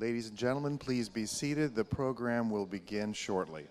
Ladies and gentlemen, please be seated. The program will begin shortly.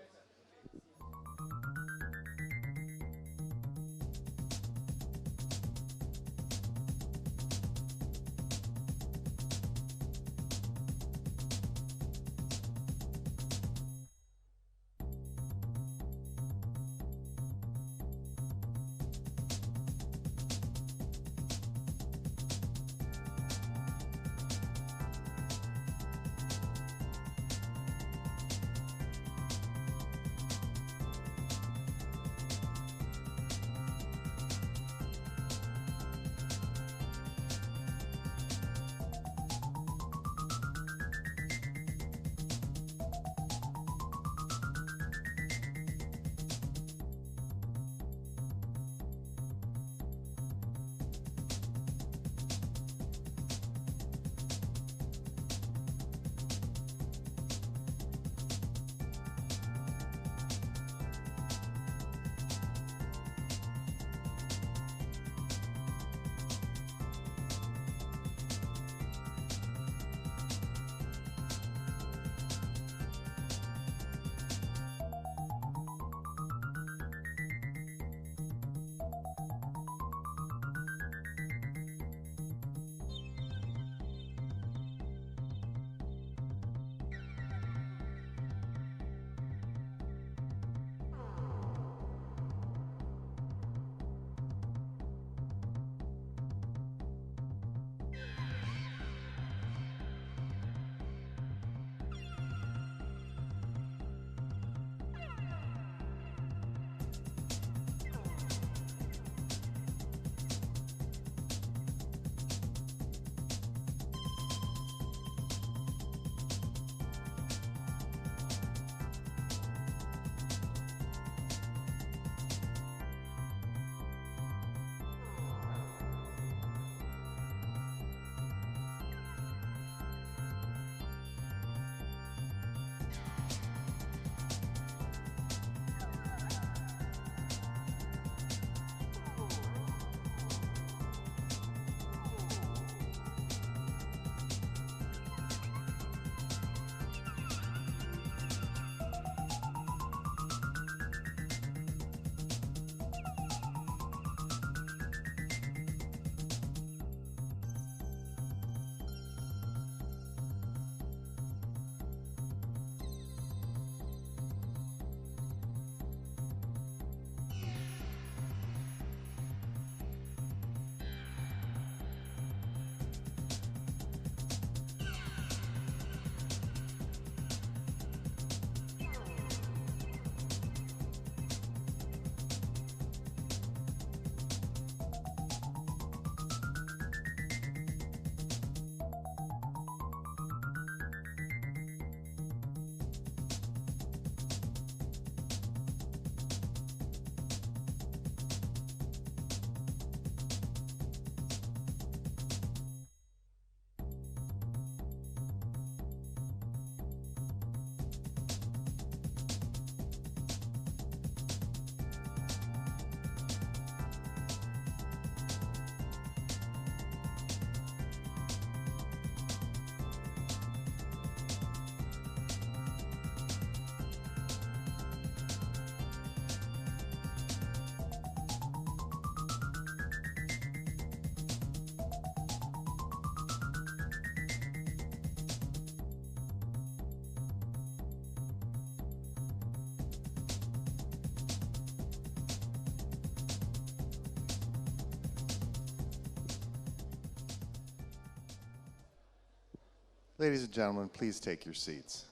Ladies and gentlemen, please take your seats.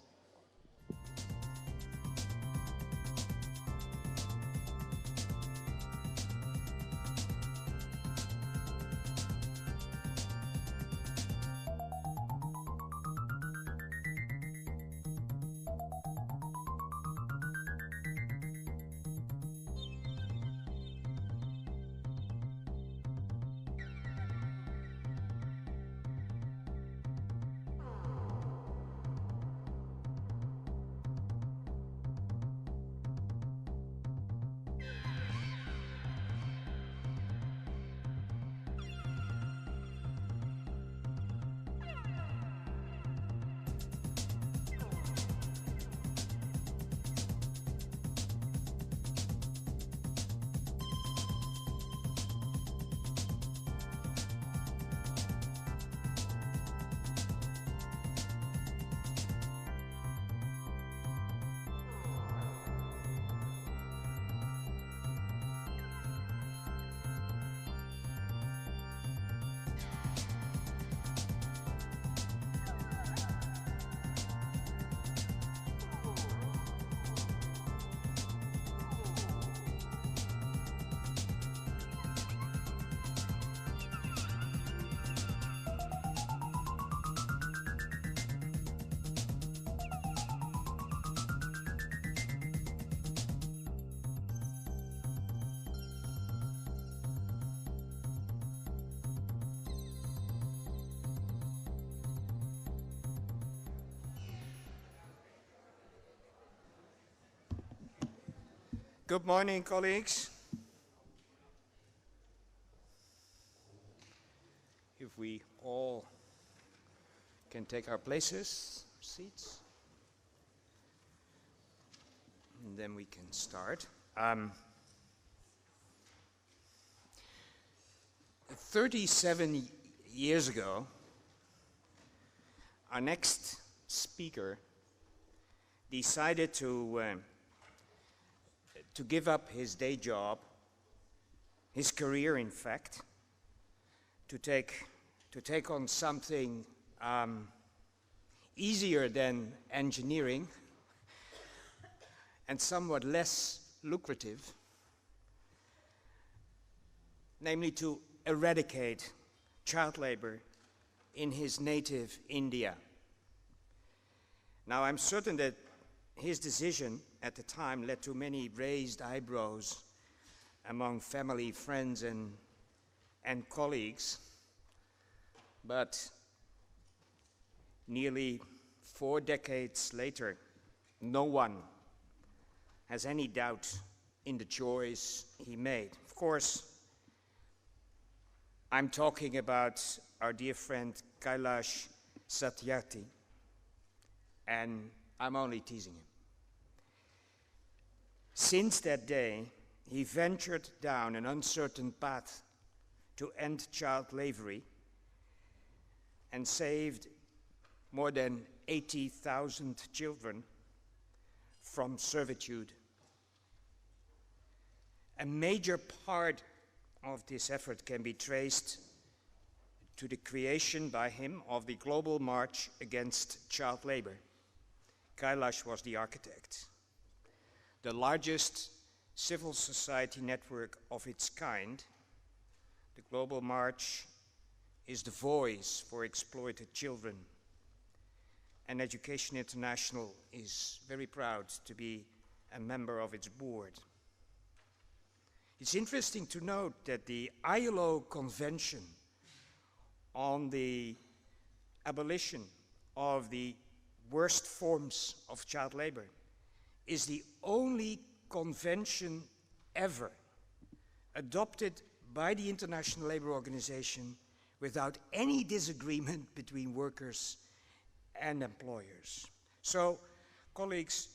Good morning, colleagues. If we all can take our places, seats, and then we can start. 37 years ago, our next speaker decided to give up his day job, his career in fact, to take on something easier than engineering and somewhat less lucrative, namely to eradicate child labor in his native India. Now, I'm certain that his decision at the time led to many raised eyebrows among family, friends, and colleagues. But nearly 4 decades later, no one has any doubt in the choice he made. Of course, I'm talking about our dear friend Kailash Satyarthi, and I'm only teasing him. Since that day, he ventured down an uncertain path to end child slavery and saved more than 80,000 children from servitude. A major part of this effort can be traced to the creation by him of the Global March Against Child Labor. Kailash was the architect. The largest civil society network of its kind, the Global March is the voice for exploited children. And Education International is very proud to be a member of its board. It's interesting to note that the ILO Convention on the abolition of the worst forms of child labor is the only convention ever adopted by the International Labour Organization without any disagreement between workers and employers. So, colleagues,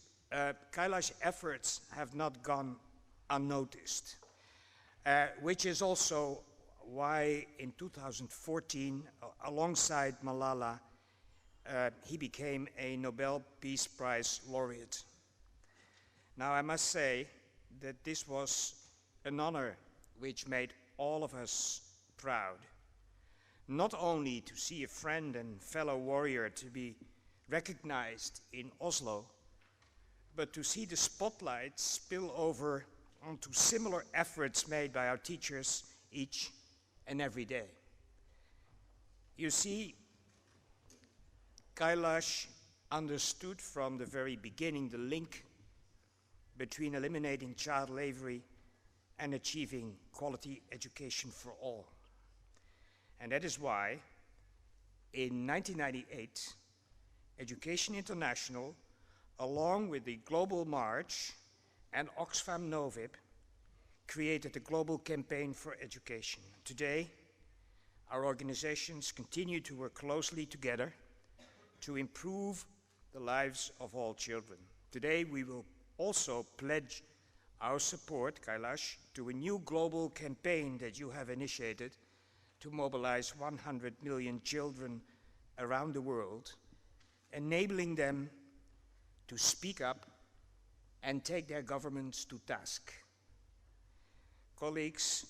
Kailash's efforts have not gone unnoticed. Which is also why in 2014, alongside Malala, he became a Nobel Peace Prize laureate. Now, I must say that this was an honor which made all of us proud, not only to see a friend and fellow warrior to be recognized in Oslo, but to see the spotlight spill over onto similar efforts made by our teachers each and every day. You see, Kailash understood from the very beginning the link between eliminating child slavery and achieving quality education for all. And that is why, in 1998, Education International, along with the Global March and Oxfam Novib, created a global campaign for education. Today, our organizations continue to work closely together to improve the lives of all children. Today, we will also pledge our support, Kailash, to a new global campaign that you have initiated to mobilize 100 million children around the world, enabling them to speak up and take their governments to task. Colleagues,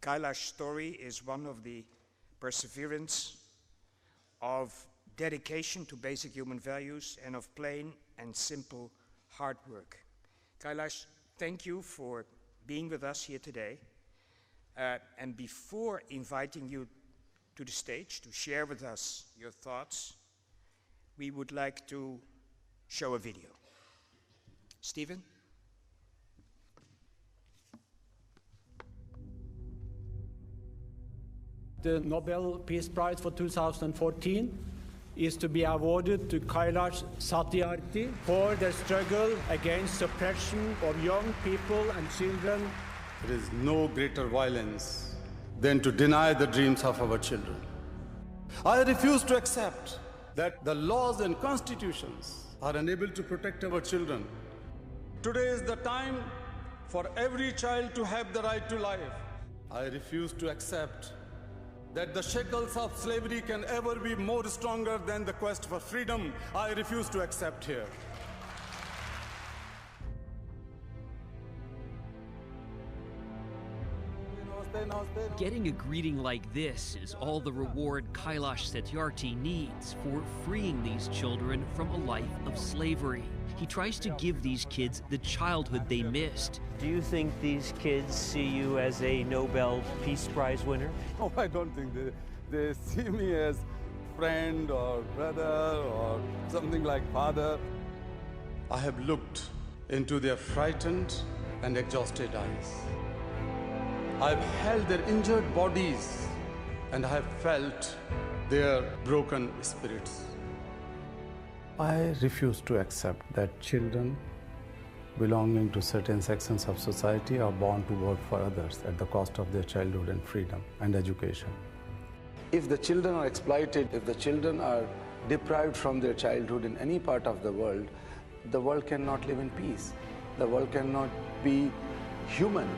Kailash's story is one of the perseverance, of dedication to basic human values, and of plain and simple hard work. Kailash, thank you for being with us here today. And before inviting you to the stage to share with us your thoughts, we would like to show a video. Stephen? The Nobel Peace Prize for 2014 is to be awarded to Kailash Satyarthi for their struggle against suppression of young people and children. There is no greater violence than to deny the dreams of our children. I refuse to accept that the laws and constitutions are unable to protect our children. Today is the time for every child to have the right to life. I refuse to accept that the shackles of slavery can ever be more stronger than the quest for freedom. I refuse to accept here. Getting a greeting like this is all the reward Kailash Satyarthi needs for freeing these children from a life of slavery. He tries to give these kids the childhood they missed. Do you think these kids see you as a Nobel Peace Prize winner? No, I don't think they see me as friend or brother or something like father. I have looked into their frightened and exhausted eyes. I've held their injured bodies and I have felt their broken spirits. I refuse to accept that children belonging to certain sections of society are born to work for others at the cost of their childhood and freedom and education. If the children are exploited, if the children are deprived from their childhood in any part of the world cannot live in peace. The world cannot be human.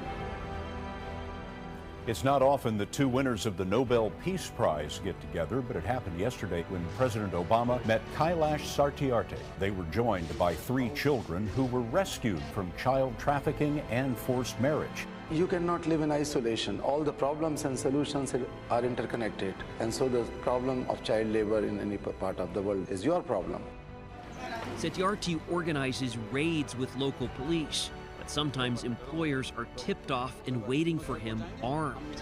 It's not often the two winners of the Nobel Peace Prize get together, but it happened yesterday when President Obama met Kailash Satyarthi. They were joined by 3 children who were rescued from child trafficking and forced marriage. You cannot live in isolation. All the problems and solutions are interconnected. And so the problem of child labor in any part of the world is your problem. Satyarthi organizes raids with local police. Sometimes employers are tipped off and waiting for him armed.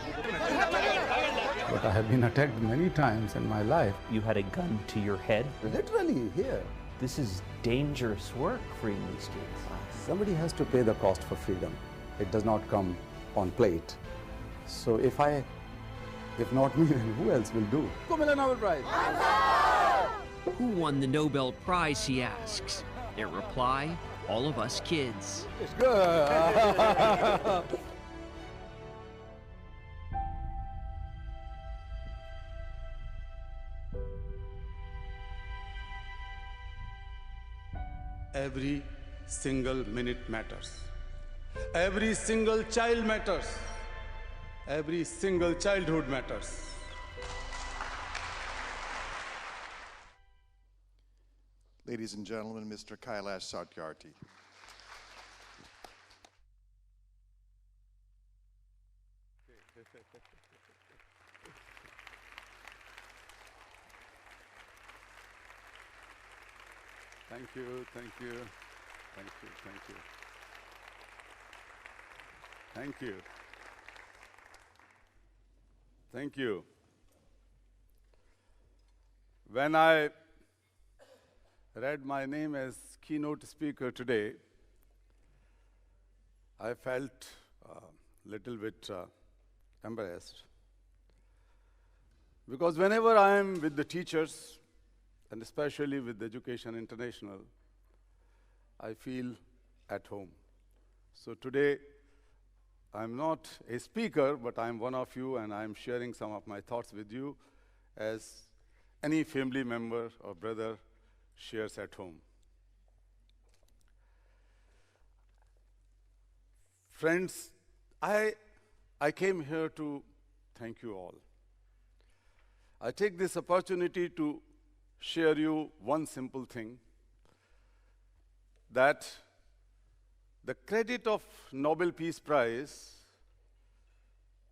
But I have been attacked many times in my life. You had a gun to your head? Literally here. This is dangerous work, freeing these kids. Somebody has to pay the cost for freedom. It does not come on plate. So if not me, then who else will do? Nobel Prize. Who won the Nobel Prize, he asks. Their reply, all of us kids. It's good. Every single minute matters. Every single child matters. Every single childhood matters. Ladies and gentlemen, Mr. Kailash Satyarthi. Thank you, thank you, thank you, thank you. Thank you. Thank you. When I read my name as keynote speaker today, I felt a little bit embarrassed. Because whenever I am with the teachers, and especially with Education International, I feel at home. So today, I'm not a speaker, but I'm one of you, and I'm sharing some of my thoughts with you as any family member or brother shares at home. Friends, I came here to thank you all. I take this opportunity to share you one simple thing, that the credit of Nobel Peace Prize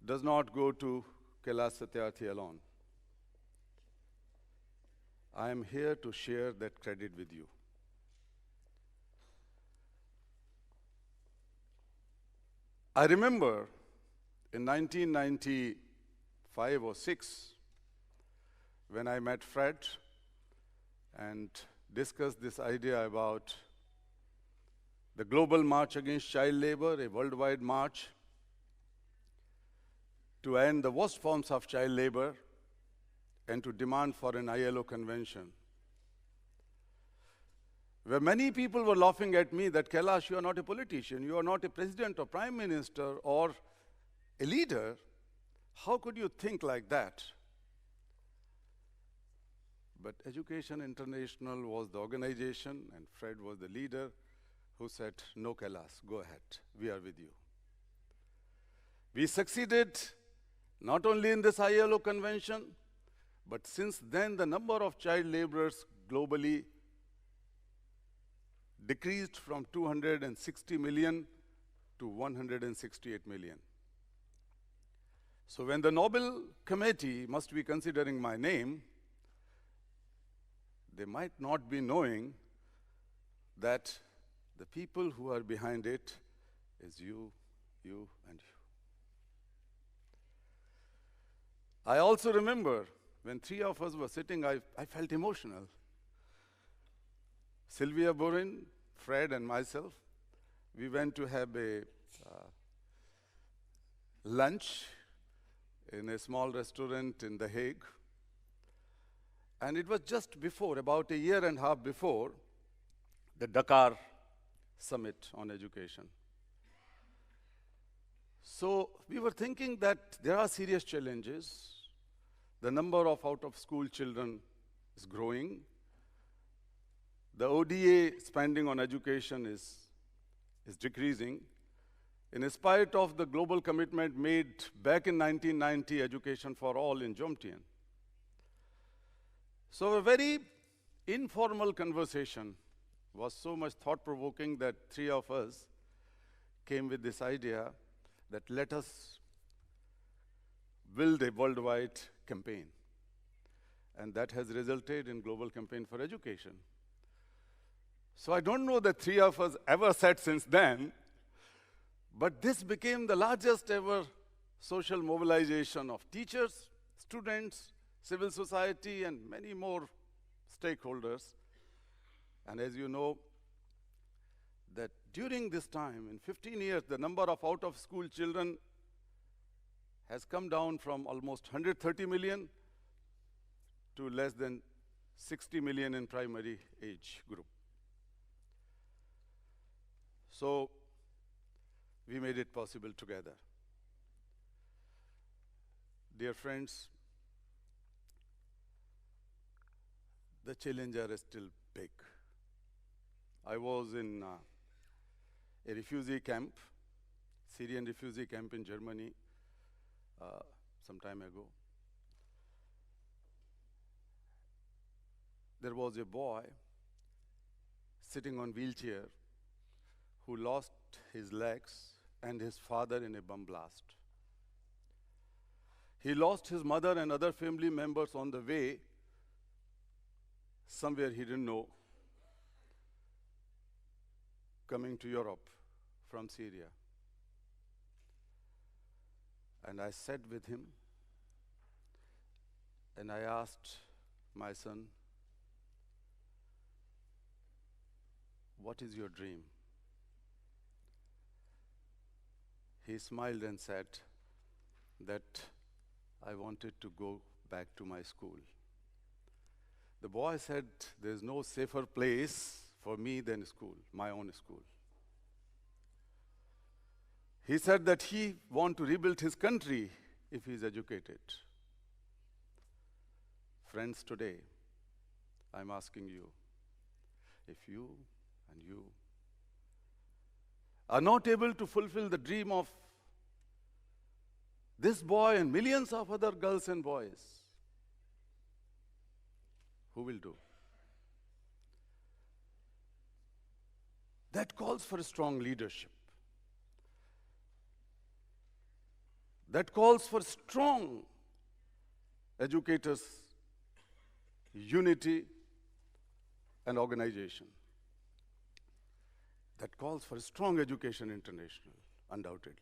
does not go to Kailash Satyarthi alone. I am here to share that credit with you. I remember in 1995 or 6, when I met Fred and discussed this idea about the global march against child labor, a worldwide march to end the worst forms of child labor and to demand for an ILO convention, where many people were laughing at me that, Kailash, you are not a politician, you are not a president or prime minister or a leader. How could you think like that? But Education International was the organization, and Fred was the leader, who said, no, Kailash, go ahead, we are with you. We succeeded not only in this ILO convention, but since then the number of child laborers globally decreased from 260 million to 168 million. So when the Nobel Committee must be considering my name, they might not be knowing that the people who are behind it is you, and you. I also remember when three of us were sitting, I felt emotional. Sylvia Borin, Fred, and myself, we went to have a lunch in a small restaurant in The Hague. And it was just before, about a year and a half before, the Dakar Summit on Education. So we were thinking that there are serious challenges. The number of out-of-school children is growing. The ODA spending on education is decreasing. In spite of the global commitment made back in 1990, Education for All in Jomtien. So a very informal conversation was so much thought-provoking that three of us came with this idea that let us build a worldwide campaign. And that has resulted in Global Campaign for Education. So I don't know that three of us ever said since then, but this became the largest ever social mobilization of teachers, students, civil society, and many more stakeholders. And as you know, that during this time, in 15 years, the number of out-of-school children has come down from almost 130 million to less than 60 million in primary age group. So we made it possible together. Dear friends, the challenges are still big. I was in a refugee camp, Syrian refugee camp in Germany some time ago. There was a boy sitting on wheelchair who lost his legs and his father in a bomb blast. He lost his mother and other family members on the way, somewhere he didn't know, coming to Europe from Syria. And I sat with him and I asked my son, what is your dream? He smiled and said that I wanted to go back to my school. The boy said, there's no safer place for me than school, my own school. He said that he wants to rebuild his country if he's educated. Friends, today, I'm asking you, if you and you are not able to fulfill the dream of this boy and millions of other girls and boys, who will do? That calls for strong leadership. That calls for strong educators, unity, and organization. That calls for strong Education International, undoubtedly.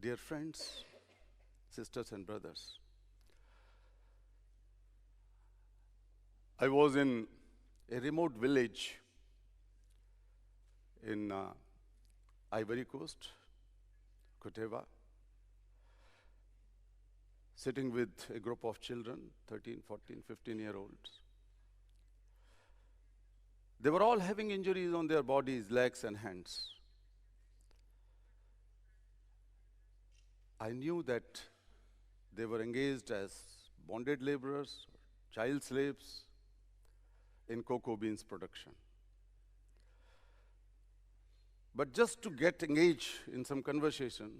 Dear friends, sisters and brothers, I was in a remote village in Ivory Coast, Koteva. sitting with a group of children, 13, 14, 15-year-olds. They were all having injuries on their bodies, legs and hands. I knew that they were engaged as bonded laborers, child slaves in cocoa beans production. But just to get engaged in some conversation,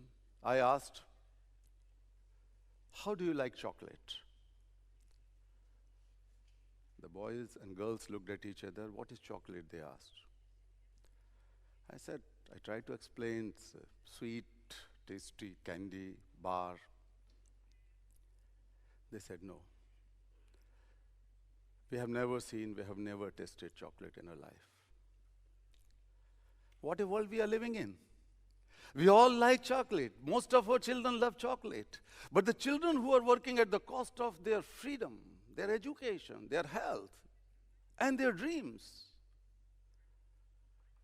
I asked, "How do you like chocolate?" The boys and girls looked at each other. "What is chocolate?" they asked. I said, I tried to explain, it's a sweet, tasty candy, bar. They said, "No. We have never seen, we have never tasted chocolate in our life." What a world we are living in. We all like chocolate. Most of our children love chocolate. But the children who are working at the cost of their freedom, their education, their health, and their dreams,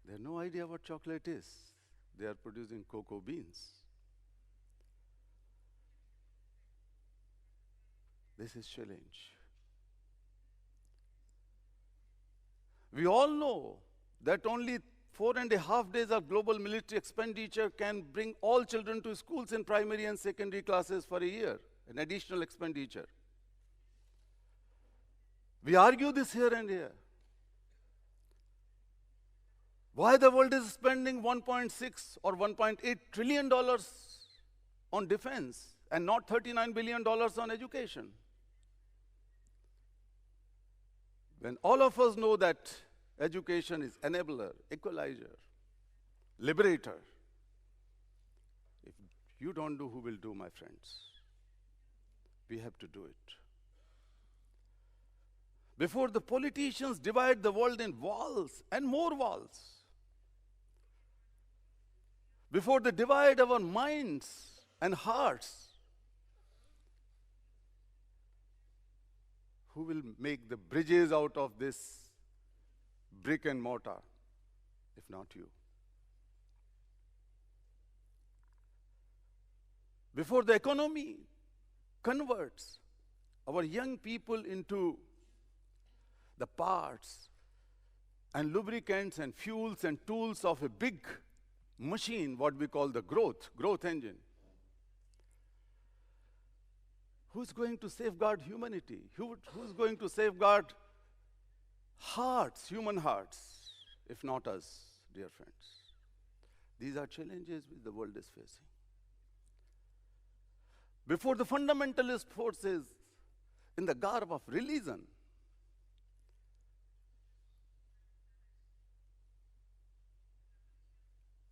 they have no idea what chocolate is. They are producing cocoa beans. This is challenge. We all know that only 4.5 days of global military expenditure can bring all children to schools in primary and secondary classes for a year, an additional expenditure. We argue this here and here. Why the world is spending $1.6 or $1.8 trillion on defense and not $39 billion on education? When all of us know that education is enabler, equalizer, liberator, if you don't do, who will do, my friends? We have to do it. Before the politicians divide the world in walls and more walls, before they divide our minds and hearts, who will make the bridges out of this brick and mortar, if not you? Before the economy converts our young people into the parts and lubricants and fuels and tools of a big machine, what we call the growth engine, who's going to safeguard humanity? Who's going to safeguard hearts, human hearts, if not us, dear friends? These are challenges which the world is facing. Before the fundamentalist forces in the garb of religion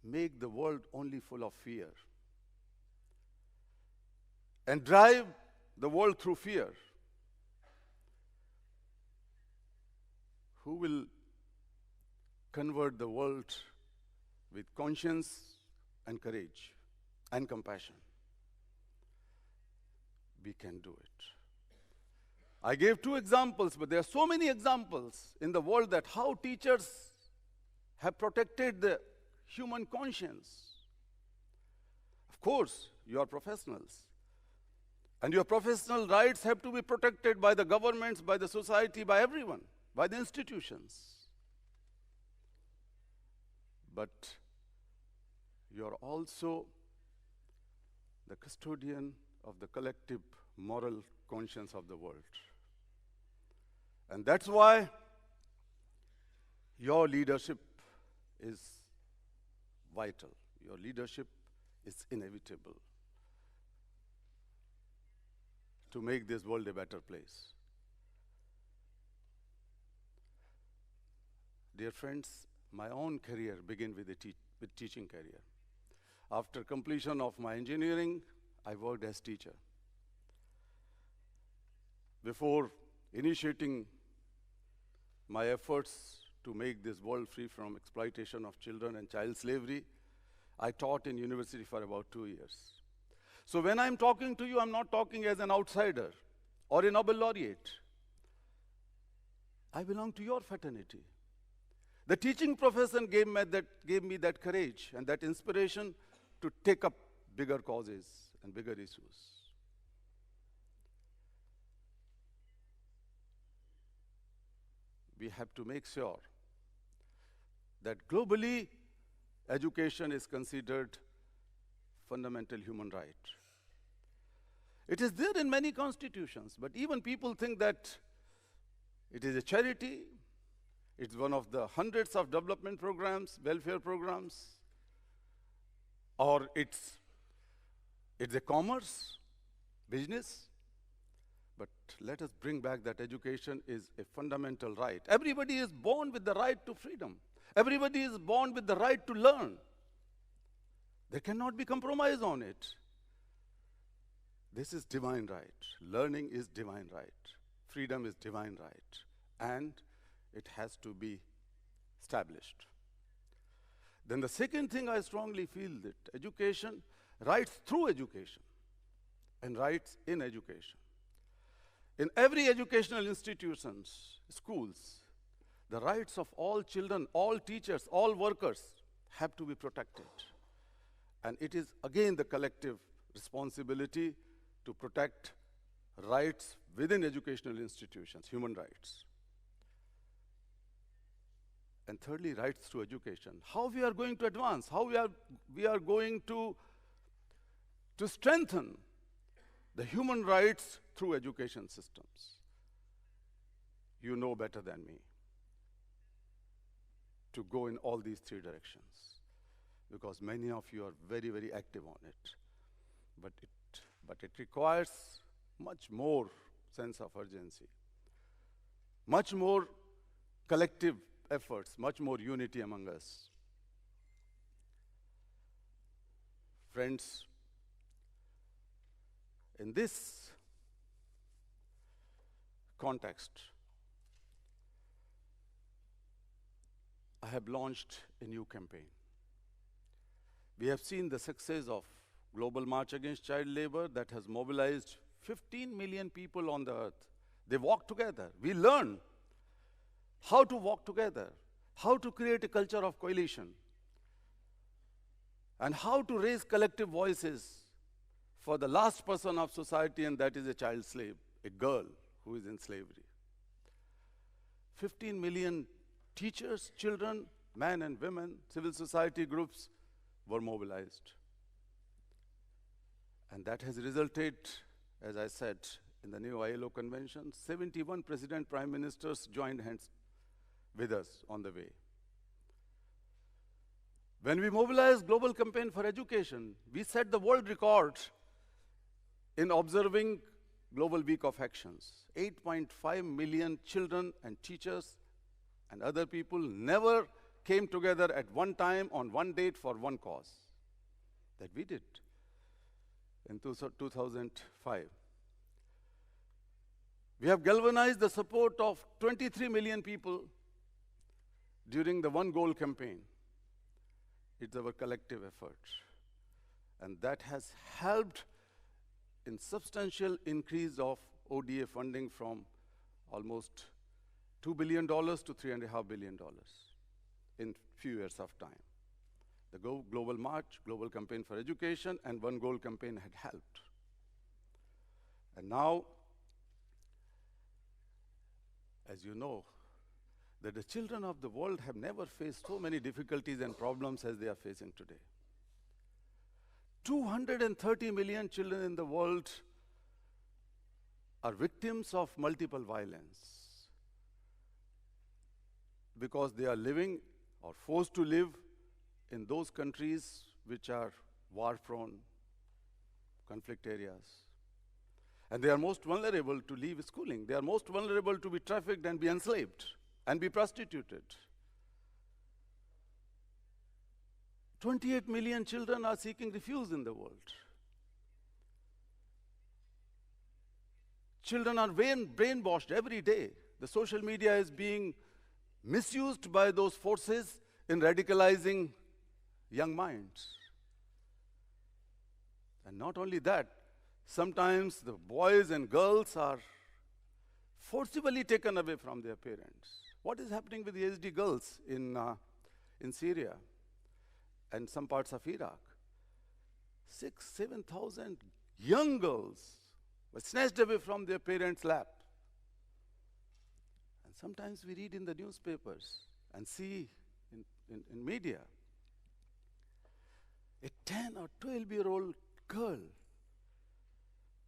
make the world only full of fear and drive the world through fear, who will convert the world with conscience and courage and compassion? We can do it. I gave 2 examples, but there are so many examples in the world that how teachers have protected the human conscience. Of course, you are professionals. And your professional rights have to be protected by the governments, by the society, by everyone, by the institutions. But you are also the custodian of the collective moral conscience of the world. And that's why your leadership is vital. Your leadership is inevitable to make this world a better place. Dear friends, my own career began with teaching career. After completion of my engineering, I worked as teacher. Before initiating my efforts to make this world free from exploitation of children and child slavery, I taught in university for about 2 years. So when I'm talking to you, I'm not talking as an outsider or a Nobel laureate. I belong to your fraternity. The teaching profession gave me that courage and that inspiration to take up bigger causes and bigger issues. we have to make sure that globally, education is considered fundamental human right. It is there in many constitutions, but even people think that it is a charity, it's one of the hundreds of development programs, welfare programs, or it's a commerce, business. But let us bring back that education is a fundamental right. Everybody is born with the right to freedom. Everybody is born with the right to learn. There cannot be compromise on it. This is divine right. Learning is divine right. Freedom is divine right. And it has to be established. Then the second thing I strongly feel that education, rights through education, and rights in education. In every educational institutions, schools, the rights of all children, all teachers, all workers have to be protected. And it is again the collective responsibility to protect rights within educational institutions, human rights. And thirdly, rights to education. How we are going to advance, how we are going to strengthen the human rights through education systems. You know better than me to go in all these three directions, because many of you are very, very active on it. But it requires much more sense of urgency, much more collective efforts, much more unity among us. Friends, in this context, I have launched a new campaign. We have seen the success of Global March Against Child Labor that has mobilized 15 million people on the earth. They walk together. We learn how to walk together, how to create a culture of coalition, and how to raise collective voices for the last person of society, and that is a child slave, a girl who is in slavery. 15 million teachers, children, men and women, civil society groups were mobilized. And that has resulted, as I said, in the new ILO convention, 71 president, prime ministers joined hands with us on the way. When we mobilized Global Campaign for Education, we set the world record in observing Global Week of Actions. 8.5 million children and teachers and other people never came together at one time on one date for one cause. That we did in 2005. We have galvanized the support of 23 million people during the One Goal campaign. It's our collective effort. And that has helped in substantial increase of ODA funding from almost $2 billion to $3.5 billion in few years of time. The Global March, Global Campaign for Education, and One Goal campaign had helped. And now, as you know, that the children of the world have never faced so many difficulties and problems as they are facing today. 230 million children in the world are victims of multiple violence because they are living or forced to live in those countries which are war-prone, conflict areas. And they are most vulnerable to leave schooling. They are most vulnerable to be trafficked and be enslaved and be prostituted. 28 million children are seeking refuge in the world. Children are brainwashed every day. The social media is being misused by those forces in radicalizing young minds. And not only that, sometimes the boys and girls are forcibly taken away from their parents. What is happening with the Yazidi girls in Syria and some parts of Iraq? 7,000 young girls were snatched away from their parents' lap. And Sometimes we read in the newspapers and see in media, a 10 or 12-year-old girl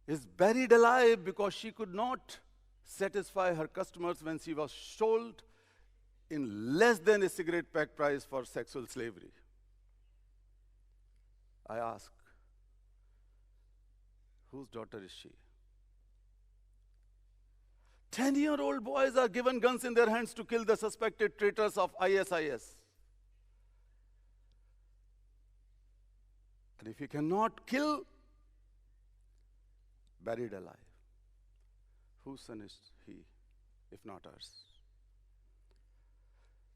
is buried alive because she could not satisfy her customers when she was sold in less than a cigarette pack price for sexual slavery. I ask, whose daughter is she? 10-year-old boys are given guns in their hands to kill the suspected traitors of ISIS. And if you cannot kill, buried alive. Whose son is he, if not ours?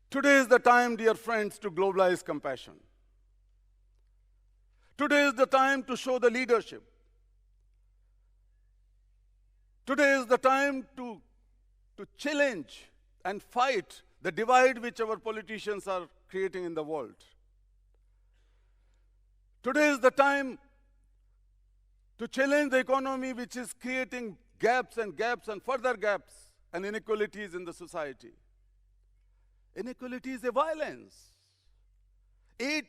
Today is the time, dear friends, to globalize compassion. Today is the time to show the leadership. Today is the time to challenge and fight the divide which our politicians are creating in the world. Today is the time to challenge the economy which is creating gaps and further gaps and inequalities in the society. Inequality is a violence. 8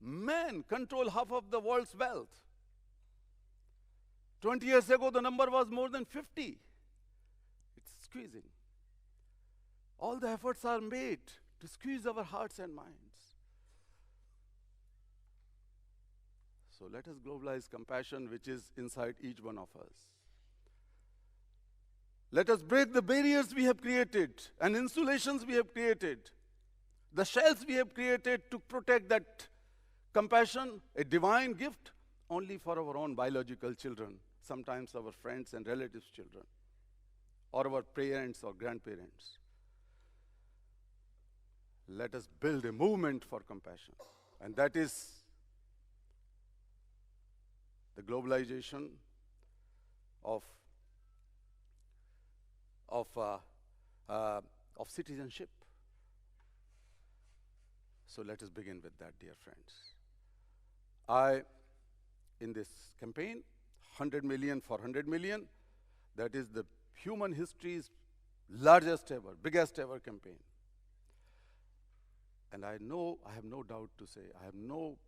men control half of the world's wealth. 20 years ago, the number was more than 50. It's squeezing. All the efforts are made to squeeze our hearts and minds. So let us globalize compassion which is inside each one of us. Let us break the barriers we have created and insulations we have created, the shells we have created to protect that compassion, a divine gift, only for our own biological children, sometimes our friends and relatives' children, or our parents or grandparents. Let us build a movement for compassion, and that is the globalization of citizenship. So let us begin with that, dear friends. In this campaign, 100 million for 100 million, that is the human history's largest ever, biggest ever campaign. And I have no doubt to say, I have no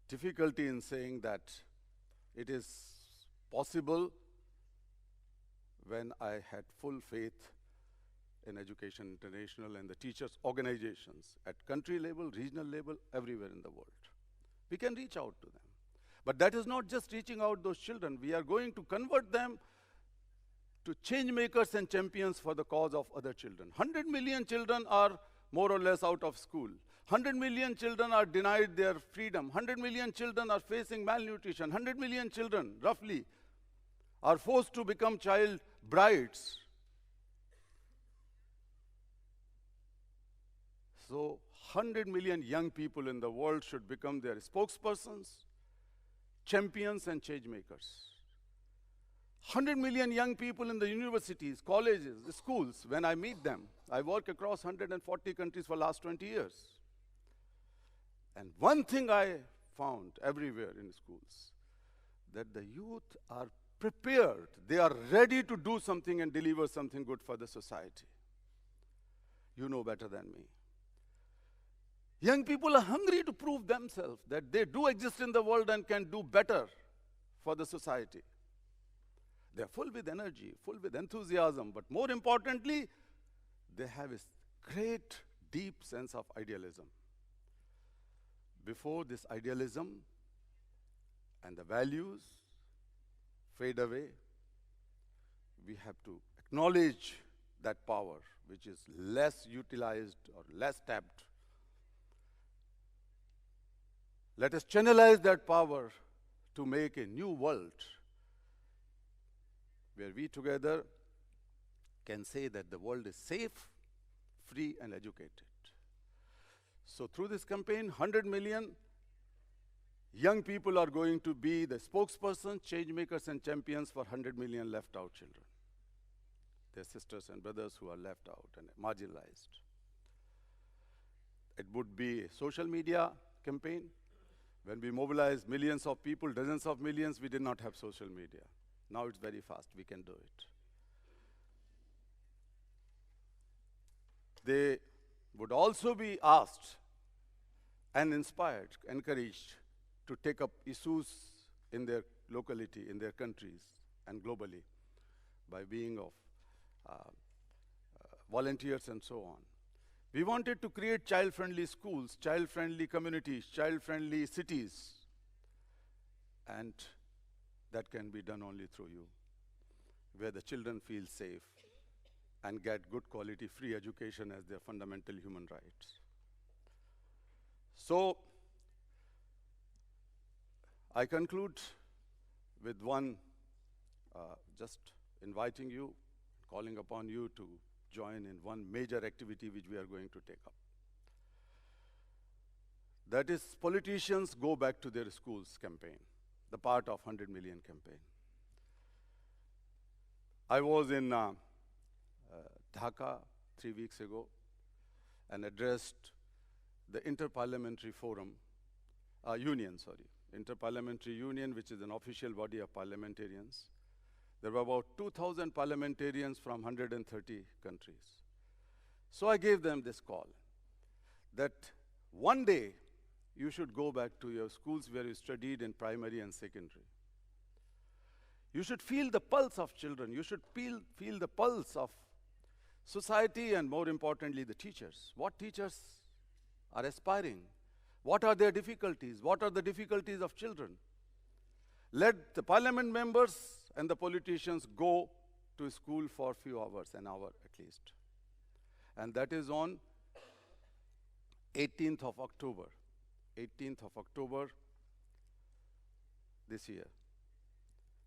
difficulty in saying that it is possible when I had full faith in Education International and the teachers' organizations at country level, regional level, everywhere in the world. We can reach out to them. But that is not just reaching out those children. We are going to convert them to change makers and champions for the cause of other children. 100 million children are more or less out of school. 100 million children are denied their freedom. 100 million children are facing malnutrition. 100 million children, roughly, are forced to become child brides. So 100 million young people in the world should become their spokespersons, champions, and change makers. 100 million young people in the universities, colleges, schools, when I meet them, I work across 140 countries for the last 20 years. And one thing I found everywhere in schools, that the youth are prepared, they are ready to do something and deliver something good for the society. You know better than me. Young people are hungry to prove themselves that they do exist in the world and can do better for the society. They are full with energy, full with enthusiasm, but more importantly, they have a great, deep sense of idealism. Before this idealism and the values fade away, we have to acknowledge that power which is less utilized or less tapped. Let us channelize that power to make a new world where we together can say that the world is safe, free, and educated. So through this campaign, 100 million young people are going to be the spokespersons, change makers, and champions for 100 million left out children. Their sisters and brothers who are left out and marginalized. It would be a social media campaign. When we mobilized millions of people, dozens of millions, we did not have social media. Now it's very fast. We can do it. They would also be asked and inspired, encouraged to take up issues in their locality, in their countries, and globally by being of volunteers and so on. We wanted to create child-friendly schools, child-friendly communities, child-friendly cities, and that can be done only through you, where the children feel safe and get good quality free education as their fundamental human rights. So, I conclude with one, just inviting you, calling upon you to join in one major activity which we are going to take up. That is, politicians go back to their schools campaign, the part of 100 million campaign. I was in Dhaka 3 weeks ago and addressed the Interparliamentary Interparliamentary Union, which is an official body of parliamentarians. There were about 2,000 parliamentarians from 130 countries. So I gave them this call, that one day you should go back to your schools where you studied in primary and secondary. You should feel the pulse of children. You should feel the pulse of society, and more importantly, the teachers. What teachers are aspiring? What are their difficulties? What are the difficulties of children? Let the parliament members and the politicians go to school for a few hours, an hour at least. And that is on 18th of October. 18th of October this year.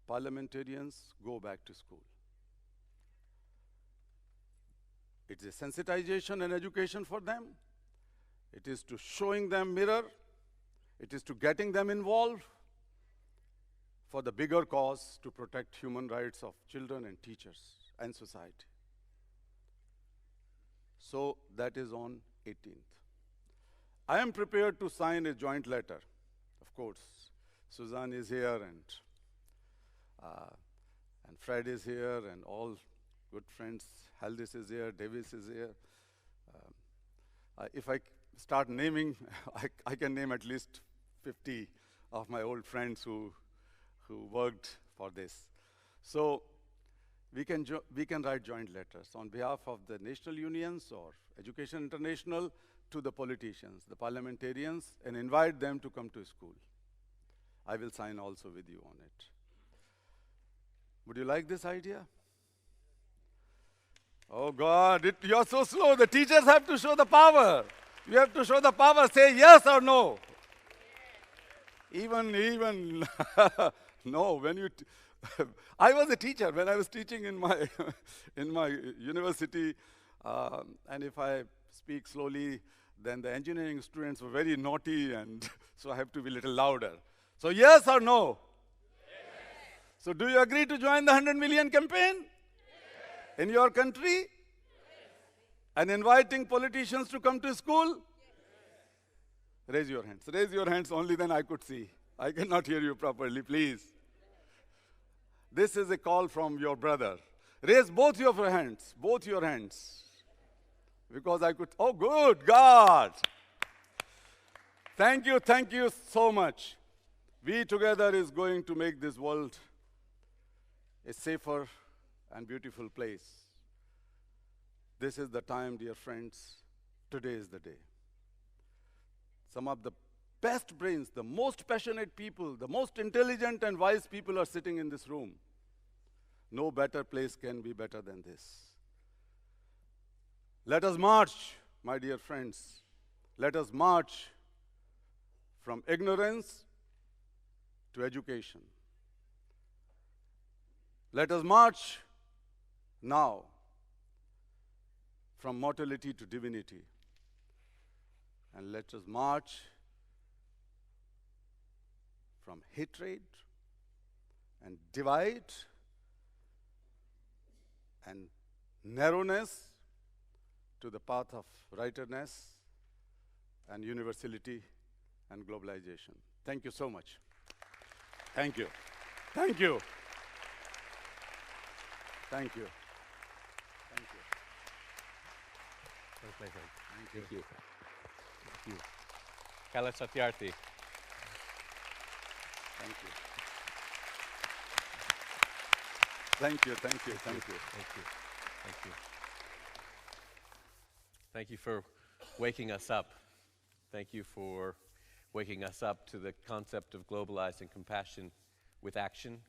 Parliamentarians go back to school. It's a sensitization and education for them. It is to showing them mirror. It is to getting them involved for the bigger cause to protect human rights of children and teachers and society. So that is on 18th. I am prepared to sign a joint letter. Of course, Suzanne is here, and Fred is here, and all good friends. Haldis is here, Davis is here. If I start naming, I can name at least 50 of my old friends who worked for this. So we can write joint letters on behalf of the national unions or Education International to the politicians, the parliamentarians, and invite them to come to school. I will sign also with you on it. Would you like this idea? Oh God, you're so slow. The teachers have to show the power. You have to show the power. Say yes or no. Even no. When you, I was a teacher when I was teaching in my university, and if I speak slowly, then the engineering students were very naughty, and so I have to be a little louder. So yes or no? Yes. So do you agree to join the 100 million campaign? Yes. In your country? Yes. And inviting politicians to come to school? Yes. Raise your hands. Raise your hands, only then I could see. I cannot hear you properly, please. This is a call from your brother. Raise both your hands, both your hands. Because I could, oh good, God. Thank you so much. We together is going to make this world a safer and beautiful place. This is the time, dear friends. Today is the day. Some of the best brains, the most passionate people, the most intelligent and wise people are sitting in this room. No better place can be better than this. Let us march, my dear friends. Let us march from ignorance to education. Let us march now from mortality to divinity. And let us march from hatred and divide and narrowness to the path of righteousness and universality and globalization. Thank you so much. Thank you. Thank you. Thank you. Thank you. My pleasure. Thank you. Thank you. Kailash Satyarthi. Thank you. Thank you, thank you, thank you. Thank you. Thank you. Thank you for waking us up. Thank you for waking us up to the concept of globalizing compassion with action.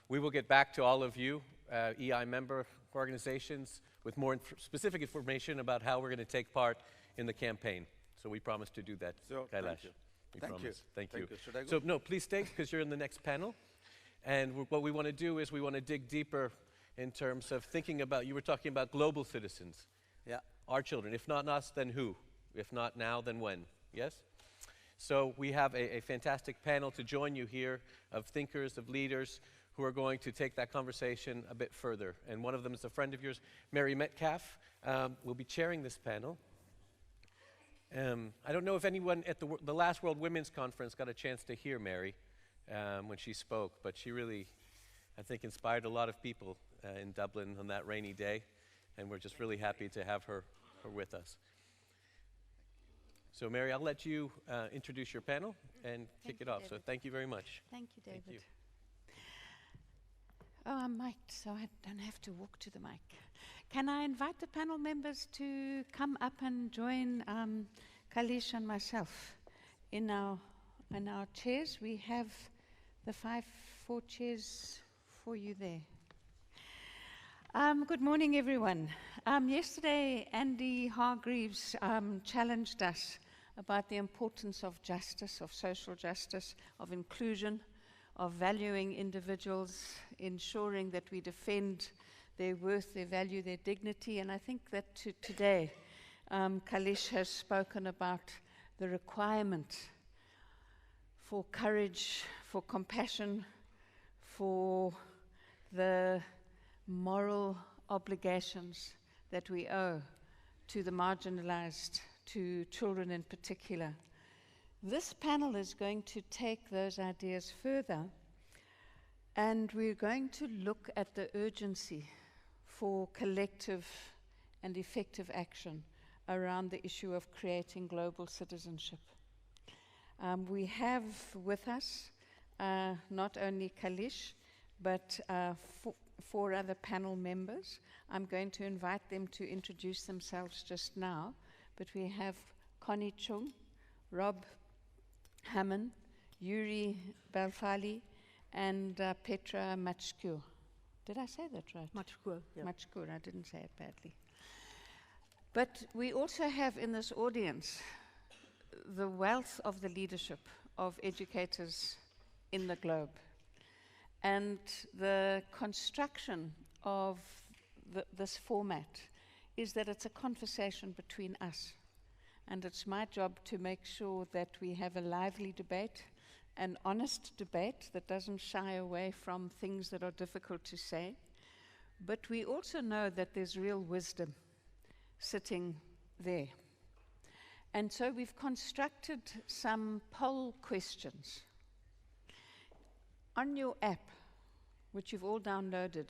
We will get back to all of you, EI member organizations, with more specific information about how we're going to take part in the campaign. So we promise to do that, So, Kailash. thank you. We Thank promise. you. Thank you. Thank you. Should I go? So no, please stay because you're in the next panel. And what we want to do is we want to dig deeper in terms of thinking about, you were talking about global citizens. Yeah. Our children. If not us, then who? If not now, then when? Yes? So we have a fantastic panel to join you here of thinkers, of leaders who are going to take that conversation a bit further. And one of them is a friend of yours, Mary Metcalf, will be chairing this panel. I don't know if anyone at the last World Women's Conference got a chance to hear Mary when she spoke, but she really, I think, inspired a lot of people in Dublin on that rainy day, and we're just really happy to have her with us. So Mary, I'll let you introduce your panel and kick it off. David. So thank you very much. Thank you, David. Thank you. Oh, I'm mic'd, so I don't have to walk to the mic. Can I invite the panel members to come up and join Kailash and myself in our chairs? We have the 4 chairs for you there. Good morning, everyone. Yesterday, Andy Hargreaves challenged us about the importance of justice, of social justice, of inclusion, of valuing individuals, ensuring that we defend their worth, their value, their dignity. And I think that today, Kailash has spoken about the requirement for courage, for compassion, for the moral obligations that we owe to the marginalized, to children in particular. This panel is going to take those ideas further, and we're going to look at the urgency for collective and effective action around the issue of creating global citizenship. We have with us not only Kailash, but 4 other panel members. I'm going to invite them to introduce themselves just now, but we have Connie Chung, Rob Hammond, Yuri Balfali, and Petra Machkur. Did I say that right? Machkur, yeah. Machkur, I didn't say it badly. But we also have in this audience the wealth of the leadership of educators in the globe. And the construction of this format is that it's a conversation between us. And it's my job to make sure that we have a lively debate, an honest debate that doesn't shy away from things that are difficult to say. But we also know that there's real wisdom sitting there. And so we've constructed some poll questions. On your app, which you've all downloaded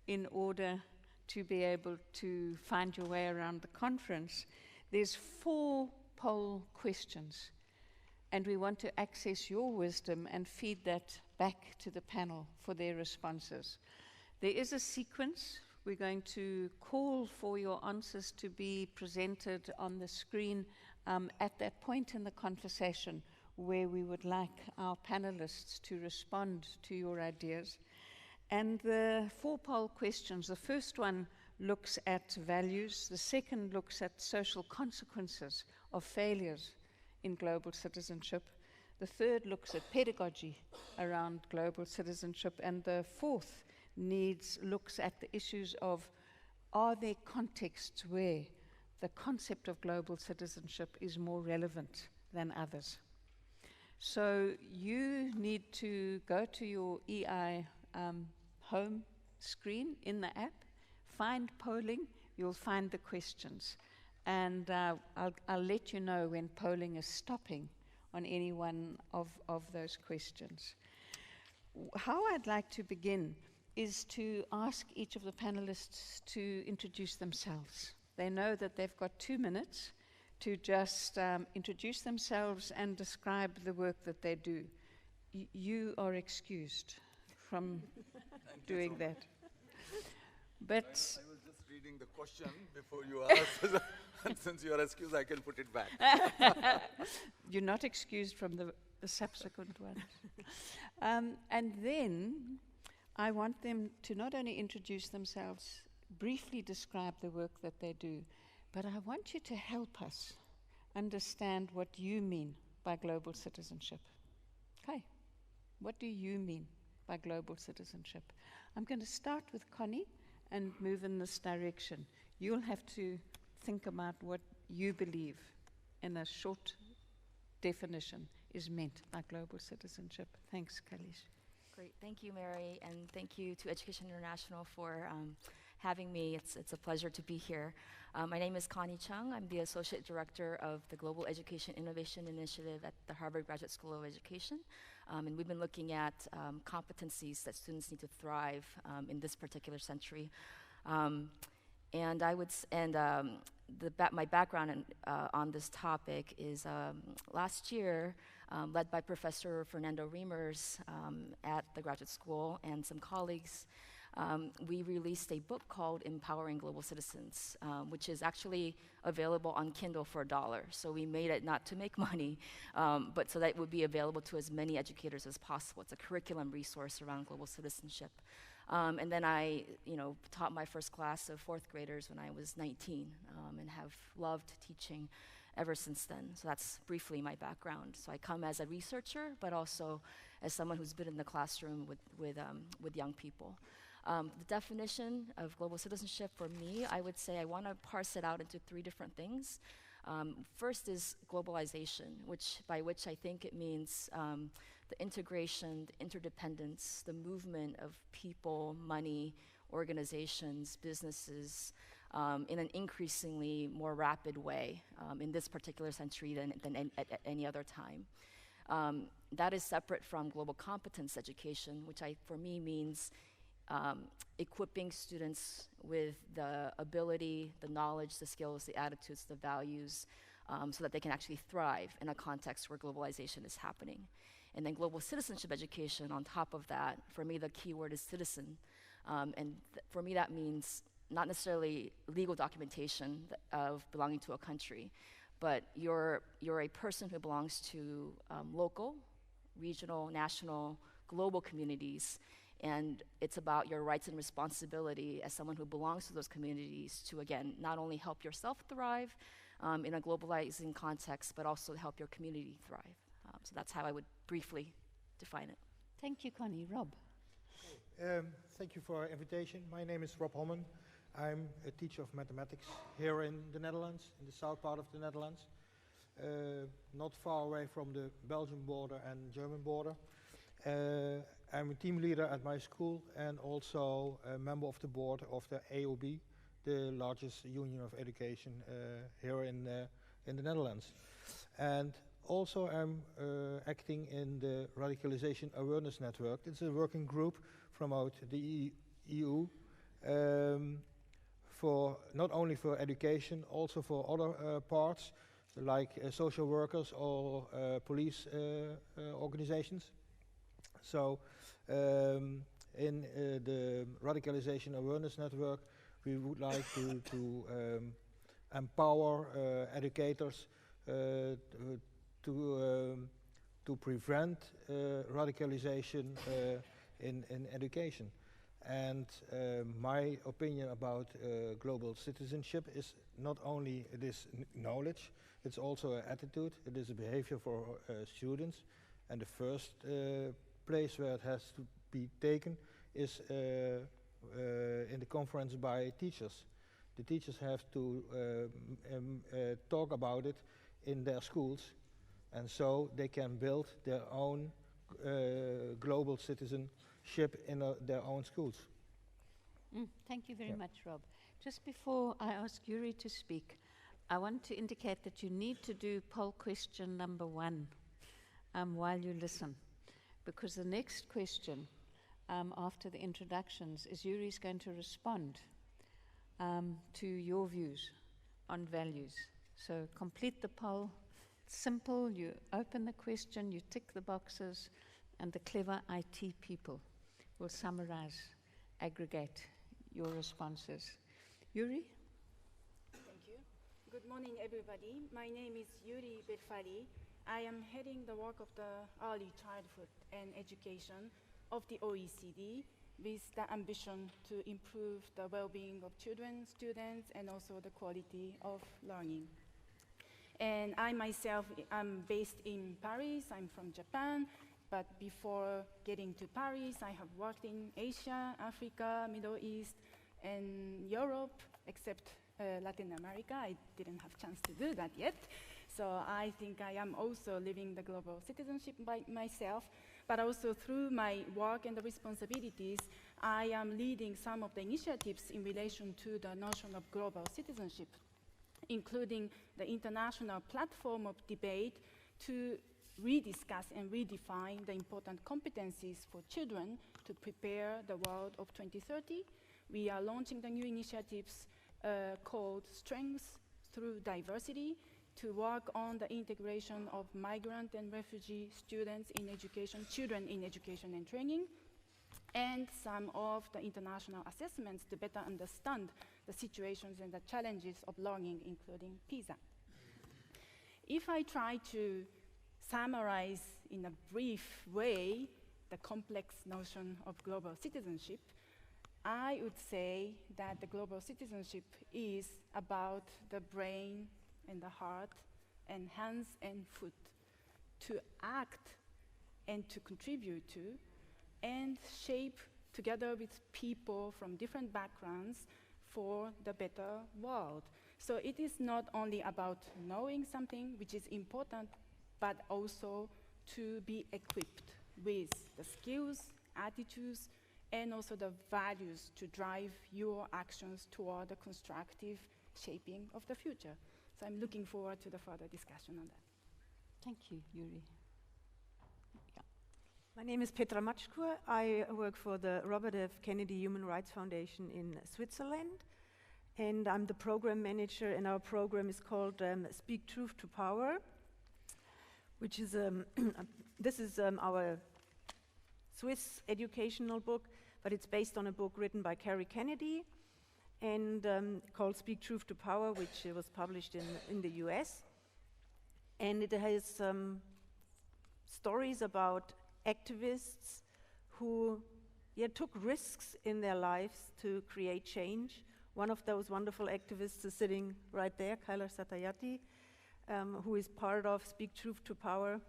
in order to be able to find your way around the conference, there's 4 poll questions. And we want to access your wisdom and feed that back to the panel for their responses. There is a sequence. We're going to call for your answers to be presented on the screen at that point in the conversation where we would like our panelists to respond to your ideas. And the 4 poll questions, the first one looks at values, the second looks at social consequences of failures in global citizenship, the third looks at pedagogy around global citizenship, and the fourth looks at the issues of, are there contexts where the concept of global citizenship is more relevant than others? So you need to go to your EI home screen in the app, find polling, you'll find the questions. And I'll let you know when polling is stopping on any one of those questions. How I'd like to begin is to ask each of the panelists to introduce themselves. They know that they've got 2 minutes to just introduce themselves and describe the work that they do. You are excused from doing that. But I was just reading the question before you asked. And since you are excused, I can put it back. You're not excused from the subsequent ones. And then I want them to not only introduce themselves, briefly describe the work that they do, but I want you to help us understand what you mean by global citizenship. Okay, what do you mean by global citizenship? I'm going to start with Connie and move in this direction. You'll have to think about what you believe in a short definition is meant by global citizenship. Thanks, Kailash. Great, thank you, Mary, and thank you to Education International for having me. It's a pleasure to be here. My name is Connie Chung. I'm the Associate Director of the Global Education Innovation Initiative at the Harvard Graduate School of Education. And we've been looking at competencies that students need to thrive in this particular century. And I would, my background on this topic is last year, led by Professor Fernando Reimers at the graduate school and some colleagues, we released a book called Empowering Global Citizens, which is actually available on Kindle for $1. So we made it not to make money, but so that it would be available to as many educators as possible. It's a curriculum resource around global citizenship. And then I, taught my first class of 4th graders when I was 19, and have loved teaching ever since then. So that's briefly my background. So I come as a researcher, but also as someone who's been in the classroom with young people. The definition of global citizenship for me, I would say I want to parse it out into 3 different things. First is globalization, by which I think it means the integration, the interdependence, the movement of people, money, organizations, businesses, in an increasingly more rapid way in this particular century than at any other time. That is separate from global competence education, which for me means equipping students with the ability, the knowledge, the skills, the attitudes, the values, so that they can actually thrive in a context where globalization is happening. And then global citizenship education on top of that, for me the key word is citizen. And for me that means not necessarily legal documentation of belonging to a country, but you're a person who belongs to local, regional, national, global communities. And it's about your rights and responsibility as someone who belongs to those communities to, again, not only help yourself thrive in a globalizing context, but also help your community thrive. So that's how I would briefly define it. Thank you, Connie. Rob. Thank you for our invitation. My name is Rob Hommen. I'm a teacher of mathematics here in the Netherlands, in the south part of the Netherlands, not far away from the Belgian border and German border. I'm a team leader at my school and also a member of the board of the AOB, the largest union of education here in the Netherlands. And also I'm acting in the Radicalization Awareness Network. It's a working group from out the EU for not only for education, also for other parts like social workers or police organizations. So in the Radicalization Awareness Network, we would like to empower educators to prevent radicalization in education. And my opinion about global citizenship is not only this knowledge, it's also an attitude, it is a behavior for students. And the first place where it has to be taken is in the conference by teachers. The teachers have to talk about it in their schools, and so they can build their own global citizenship in their own schools. Thank you very much, Rob. Just before I ask Yuri to speak, I want to indicate that you need to do poll question number 1 while you listen, because the next question after the introductions, is Yuri's going to respond to your views on values. So complete the poll. Simple, you open the question, you tick the boxes, and the clever IT people will summarize, aggregate your responses. Yuri? Thank you. Good morning, everybody. My name is Yuri Belfari. I am heading the work of the early childhood and education of the OECD with the ambition to improve the well-being of children, students, and also the quality of learning. And I myself am based in Paris. I'm from Japan. But before getting to Paris, I have worked in Asia, Africa, Middle East, and Europe, except Latin America. I didn't have a chance to do that yet. So I think I am also living the global citizenship by myself, but also through my work and the responsibilities, I am leading some of the initiatives in relation to the notion of global citizenship, including the international platform of debate to rediscuss and redefine the important competencies for children to prepare the world of 2030. We are launching the new initiatives called Strengths Through Diversity to work on the integration of migrant and refugee students in education, children in education and training, and some of the international assessments to better understand the situations and the challenges of learning, including PISA. If I try to summarize in a brief way the complex notion of global citizenship, I would say that the global citizenship is about the brain and the heart and hands and foot to act and to contribute to and shape together with people from different backgrounds for the better world. So it is not only about knowing something, which is important, but also to be equipped with the skills, attitudes, and also the values to drive your actions toward the constructive shaping of the future. So I'm looking forward to the further discussion on that. Thank you, Yuri. My name is Petra Matschkur. I work for the Robert F. Kennedy Human Rights Foundation in Switzerland, and I'm the program manager, and our program is called Speak Truth to Power, which is, this is our Swiss educational book, but it's based on a book written by Carrie Kennedy, and called Speak Truth to Power, which was published in the US. And it has stories about activists who took risks in their lives to create change. One of those wonderful activists is sitting right there, Kailash Satyarthi, who is part of Speak Truth to Power.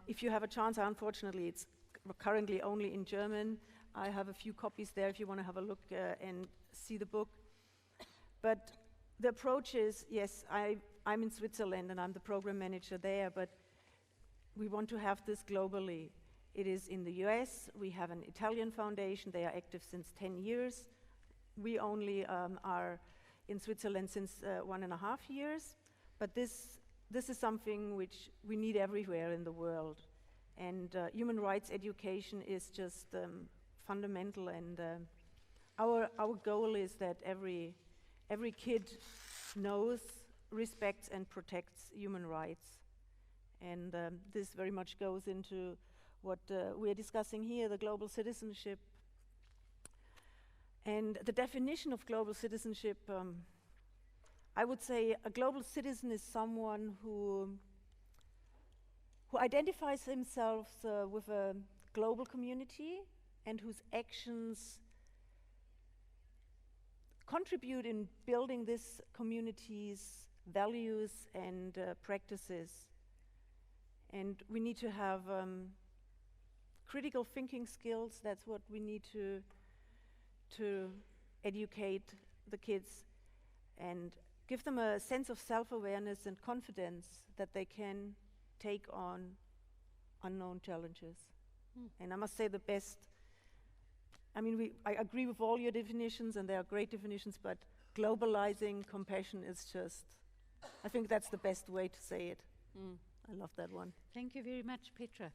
If you have a chance, unfortunately, it's currently only in German. I have a few copies there if you want to have a look and see the book. But the approach is, yes, I'm in Switzerland and I'm the program manager there, but we want to have this globally. It is in the US. We have an Italian foundation. They are active since 10 years. We only are in Switzerland since 1.5 years. But this is something which we need everywhere in the world. And human rights education is just fundamental. And our goal is that every kid knows, respects, and protects human rights. And this very much goes into what we are discussing here, the global citizenship. And the definition of global citizenship, I would say a global citizen is someone who identifies himself with a global community and whose actions contribute in building this community's values and practices. And we need to have critical thinking skills. That's what we need to educate the kids and give them a sense of self-awareness and confidence that they can take on unknown challenges. And I must say the best, I agree with all your definitions, and they are great definitions, but globalizing compassion is just, I think that's the best way to say it. I love that one. Thank you very much, Petra.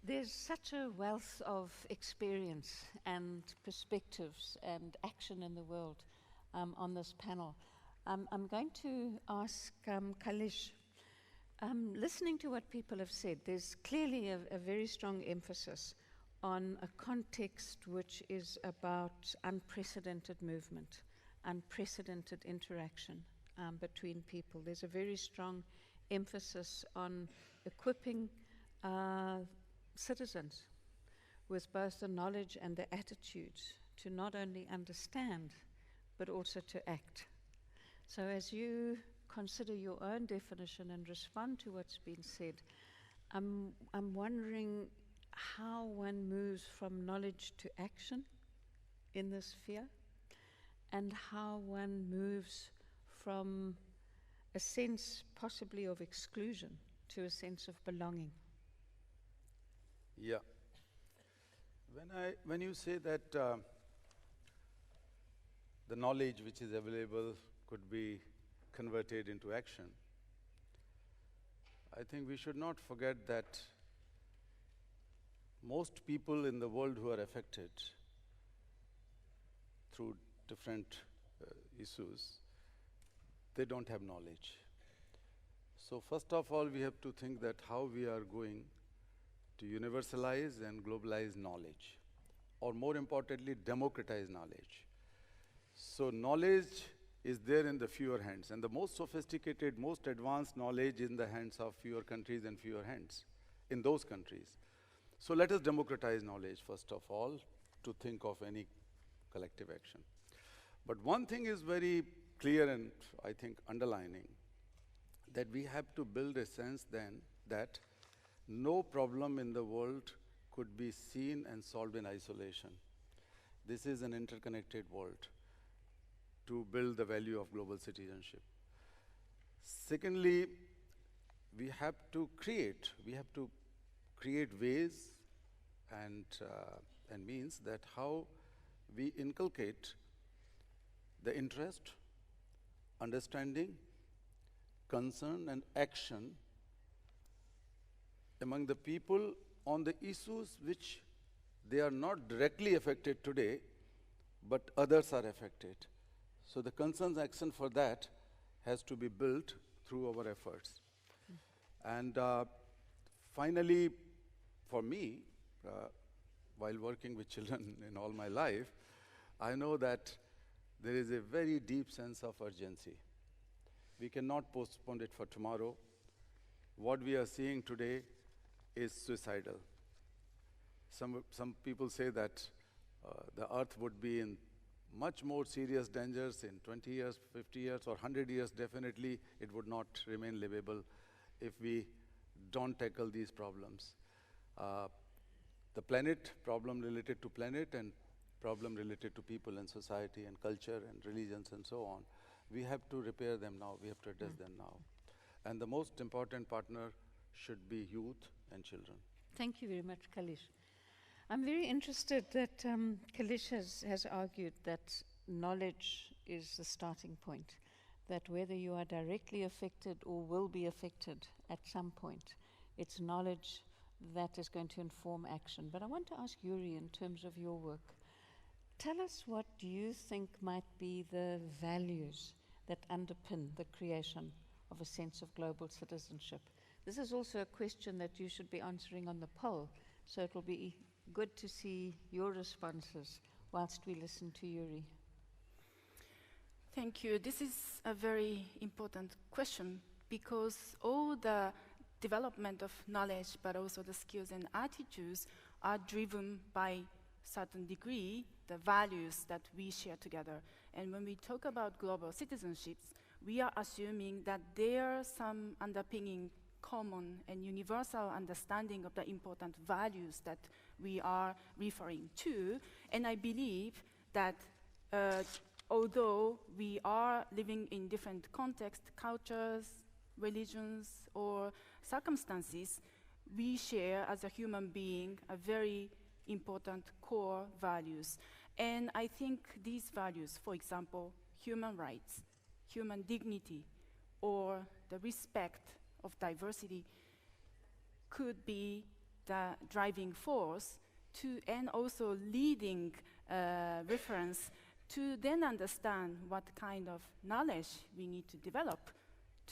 There's such a wealth of experience and perspectives and action in the world on this panel. I'm going to ask Kailash, listening to what people have said, there's clearly a very strong emphasis on a context which is about unprecedented movement, unprecedented interaction between people. There's a very strong emphasis on equipping citizens with both the knowledge and the attitudes to not only understand, but also to act. So as you consider your own definition and respond to what's been said, I'm wondering how one moves from knowledge to action in this sphere, and how one moves from a sense possibly of exclusion to a sense of belonging. Yeah. When you say that the knowledge which is available could be converted into action, I think we should not forget that most people in the world who are affected through different issues, they don't have knowledge. So first of all, we have to think that how we are going to universalize and globalize knowledge, or more importantly, democratize knowledge. So knowledge is there in the fewer hands, and the most sophisticated, most advanced knowledge in the hands of fewer countries and fewer hands in those countries. So let us democratize knowledge, first of all, to think of any collective action. But one thing is very clear and I think underlining, that we have to build a sense then that no problem in the world could be seen and solved in isolation. This is an interconnected world to build the value of global citizenship. Secondly, we have to create ways and means that how we inculcate the interest, understanding, concern, and action among the people on the issues which they are not directly affected today, but others are affected. So the concerns action for that has to be built through our efforts. And finally, for me, while working with children in all my life, I know that there is a very deep sense of urgency. We cannot postpone it for tomorrow. What we are seeing today is suicidal. Some people say that the earth would be in much more serious dangers in 20 years, 50 years, or 100 years. Definitely, it would not remain livable if we don't tackle these problems. The planet, problem related to planet, and problem related to people and society and culture and religions and so on. We have to repair them now. We have to address them now. And the most important partner should be youth and children. Thank you very much, Kailash. I'm very interested that Kailash has argued that knowledge is the starting point, that whether you are directly affected or will be affected at some point, it's knowledge that is going to inform action. But I want to ask Yuri, in terms of your work, tell us what do you think might be the values that underpin the creation of a sense of global citizenship? This is also a question that you should be answering on the poll, so it will be good to see your responses whilst we listen to Yuri. Thank you. This is a very important question because all the development of knowledge, but also the skills and attitudes are driven by certain degree the values that we share together. And when we talk about global citizenships, we are assuming that there are some underpinning common and universal understanding of the important values that we are referring to. And I believe that although we are living in different contexts, cultures, religions, or circumstances, we share as a human being a very important core values. And I think these values, for example, human rights, human dignity, or the respect of diversity, could be the driving force and also leading reference to then understand what kind of knowledge we need to develop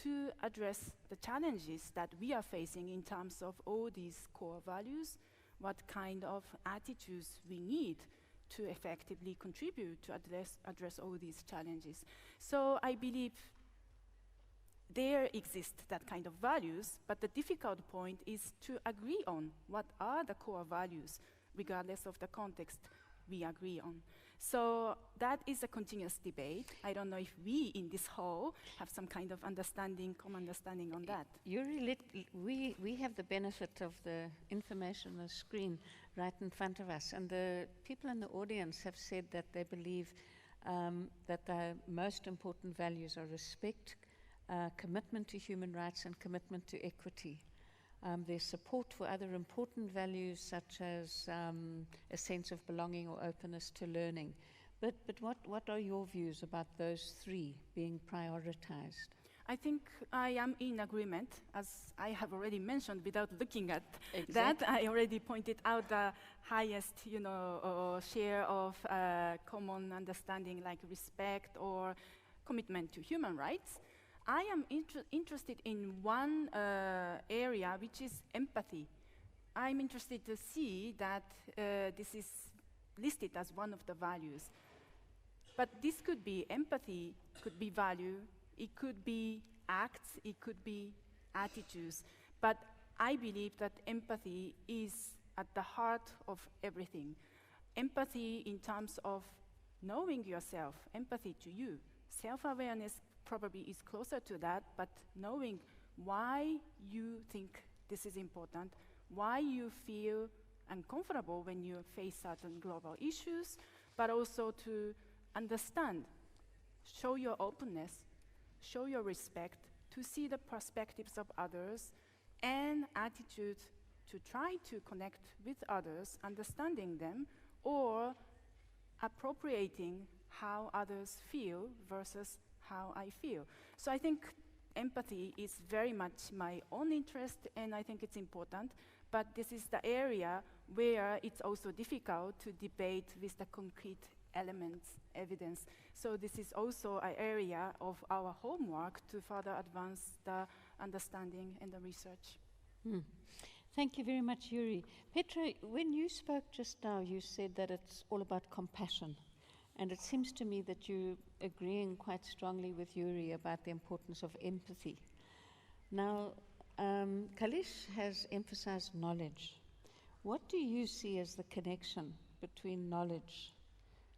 to address the challenges that we are facing in terms of all these core values, what kind of attitudes we need to effectively contribute to address all these challenges. So I believe there exist that kind of values, but the difficult point is to agree on what are the core values, regardless of the context we agree on. So that is a continuous debate. I don't know if we in this hall have some kind of common understanding on that. We have the benefit of the information on the screen right in front of us, and the people in the audience have said that they believe that the most important values are respect, commitment to human rights, and commitment to equity. There's support for other important values such as a sense of belonging or openness to learning. But what are your views about those three being prioritized? I think I am in agreement, as I have already mentioned without looking at that. I already pointed out the highest share of common understanding like respect or commitment to human rights. I am interested in one area, which is empathy. I'm interested to see that this is listed as one of the values. But this could be empathy, could be value, it could be acts, it could be attitudes. But I believe that empathy is at the heart of everything. Empathy in terms of knowing yourself, empathy to you. Self-awareness probably is closer to that, but knowing why you think this is important, why you feel uncomfortable when you face certain global issues, but also to understand, show your openness, show your respect, to see the perspectives of others, and attitude to try to connect with others, understanding them, or appropriating how others feel versus how I feel. So I think empathy is very much my own interest, and I think it's important, but this is the area where it's also difficult to debate with the concrete elements, evidence. So this is also an area of our homework to further advance the understanding and the research. Thank you very much, Yuri. Petra, when you spoke just now, you said that it's all about compassion. And it seems to me that you're agreeing quite strongly with Yuri about the importance of empathy. Now, Kailash has emphasized knowledge. What do you see as the connection between knowledge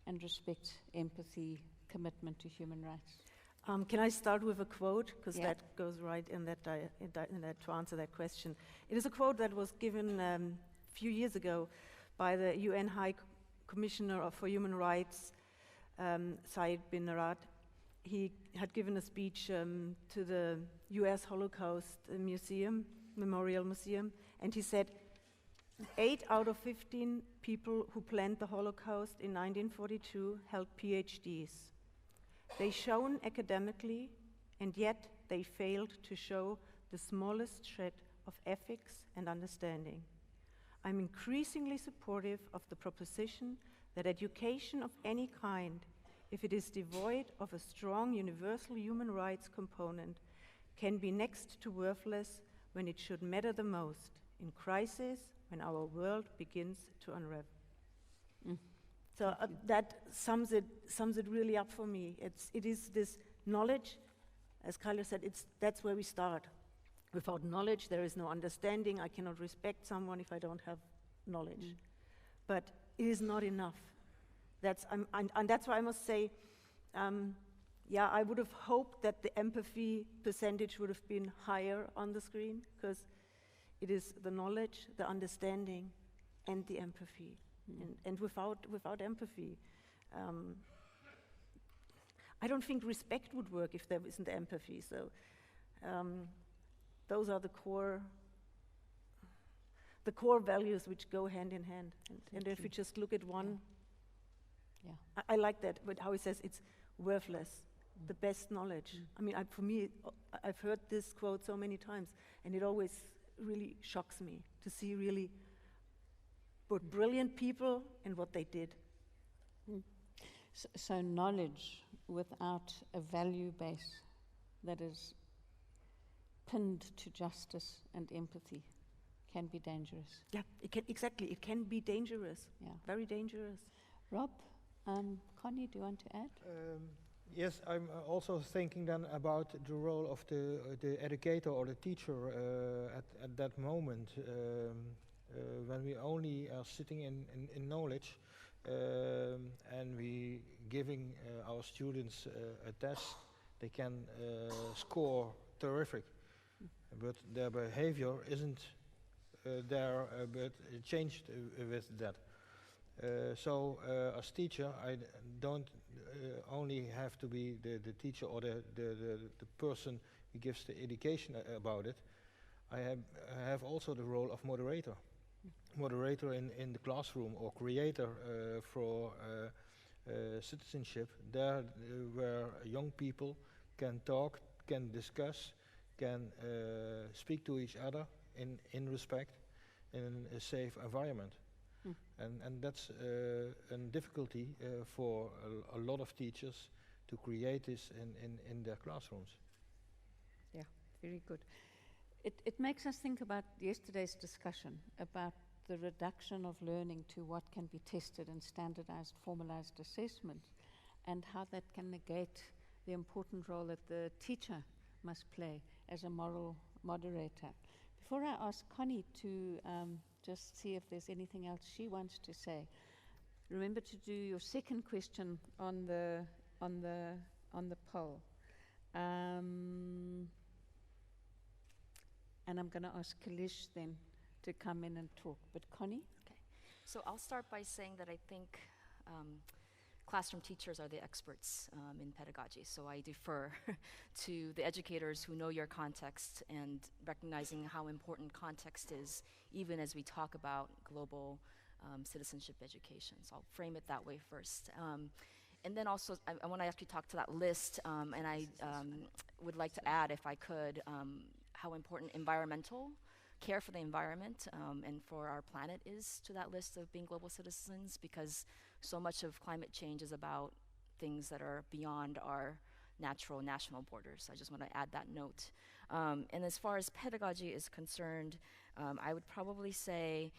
and respect, empathy, commitment to human rights? Can I start with a quote? Because that goes right in that to answer that question. It is a quote that was given a few years ago by the UN High Commissioner for Human Rights, Said bin Arad. He had given a speech to the US Holocaust Memorial Museum, and he said, 8 out of 15 people who planned the Holocaust in 1942 held PhDs. They shone academically, and yet they failed to show the smallest shred of ethics and understanding. I'm increasingly supportive of the proposition that education of any kind, if it is devoid of a strong universal human rights component, can be next to worthless when it should matter the most, in crisis, when our world begins to unravel. So that sums it really up for me. It is this knowledge, as Kailash said, that's where we start. Without knowledge, there is no understanding. I cannot respect someone if I don't have knowledge. But it is not enough. And that's why I must say, I would have hoped that the empathy percentage would have been higher on the screen, because it is the knowledge, the understanding, and the empathy. And without empathy, I don't think respect would work if there isn't empathy. So those are the core values which go hand in hand. And if we just look at one, I like that, but how he says it's worthless, the best knowledge. I mean, for me, I've heard this quote so many times, and it always really shocks me to see really what brilliant people and what they did. So knowledge without a value base that is pinned to justice and empathy can be dangerous. Yeah, exactly. It can be dangerous. Yeah. Very dangerous. Rob, Connie, do you want to add? Yes, I'm also thinking then about the role of the educator or the teacher at that moment when we only are sitting in knowledge and we giving our students a test. They can score terrific, but their behavior isn't there, but it changed with that. So as teacher, I don't only have to be the teacher or the person who gives the education about it. I have also the role of moderator. Moderator in the classroom or creator for citizenship, there where young people can talk, can discuss, can speak to each other in respect, in a safe environment. And that's a difficulty for a lot of teachers to create this in their classrooms. Yeah, very good. It makes us think about yesterday's discussion about the reduction of learning to what can be tested in standardized, formalized assessment, and how that can negate the important role that the teacher must play as a moral moderator. Before I ask Connie to just see if there's anything else she wants to say, remember to do your second question on the poll. And I'm going to ask Kailash then to come in and talk. But Connie? Okay. So I'll start by saying that I think classroom teachers are the experts in pedagogy. So I defer to the educators who know your context and recognizing how important context is, even as we talk about global citizenship education. So I'll frame it that way first. And then also, I want to actually talk to that list, and I would like to add, if I could, how important environmental care for the environment and for our planet is to that list of being global citizens, because so much of climate change is about things that are beyond our natural national borders. I just want to add that note. And as far as pedagogy is concerned, I would probably say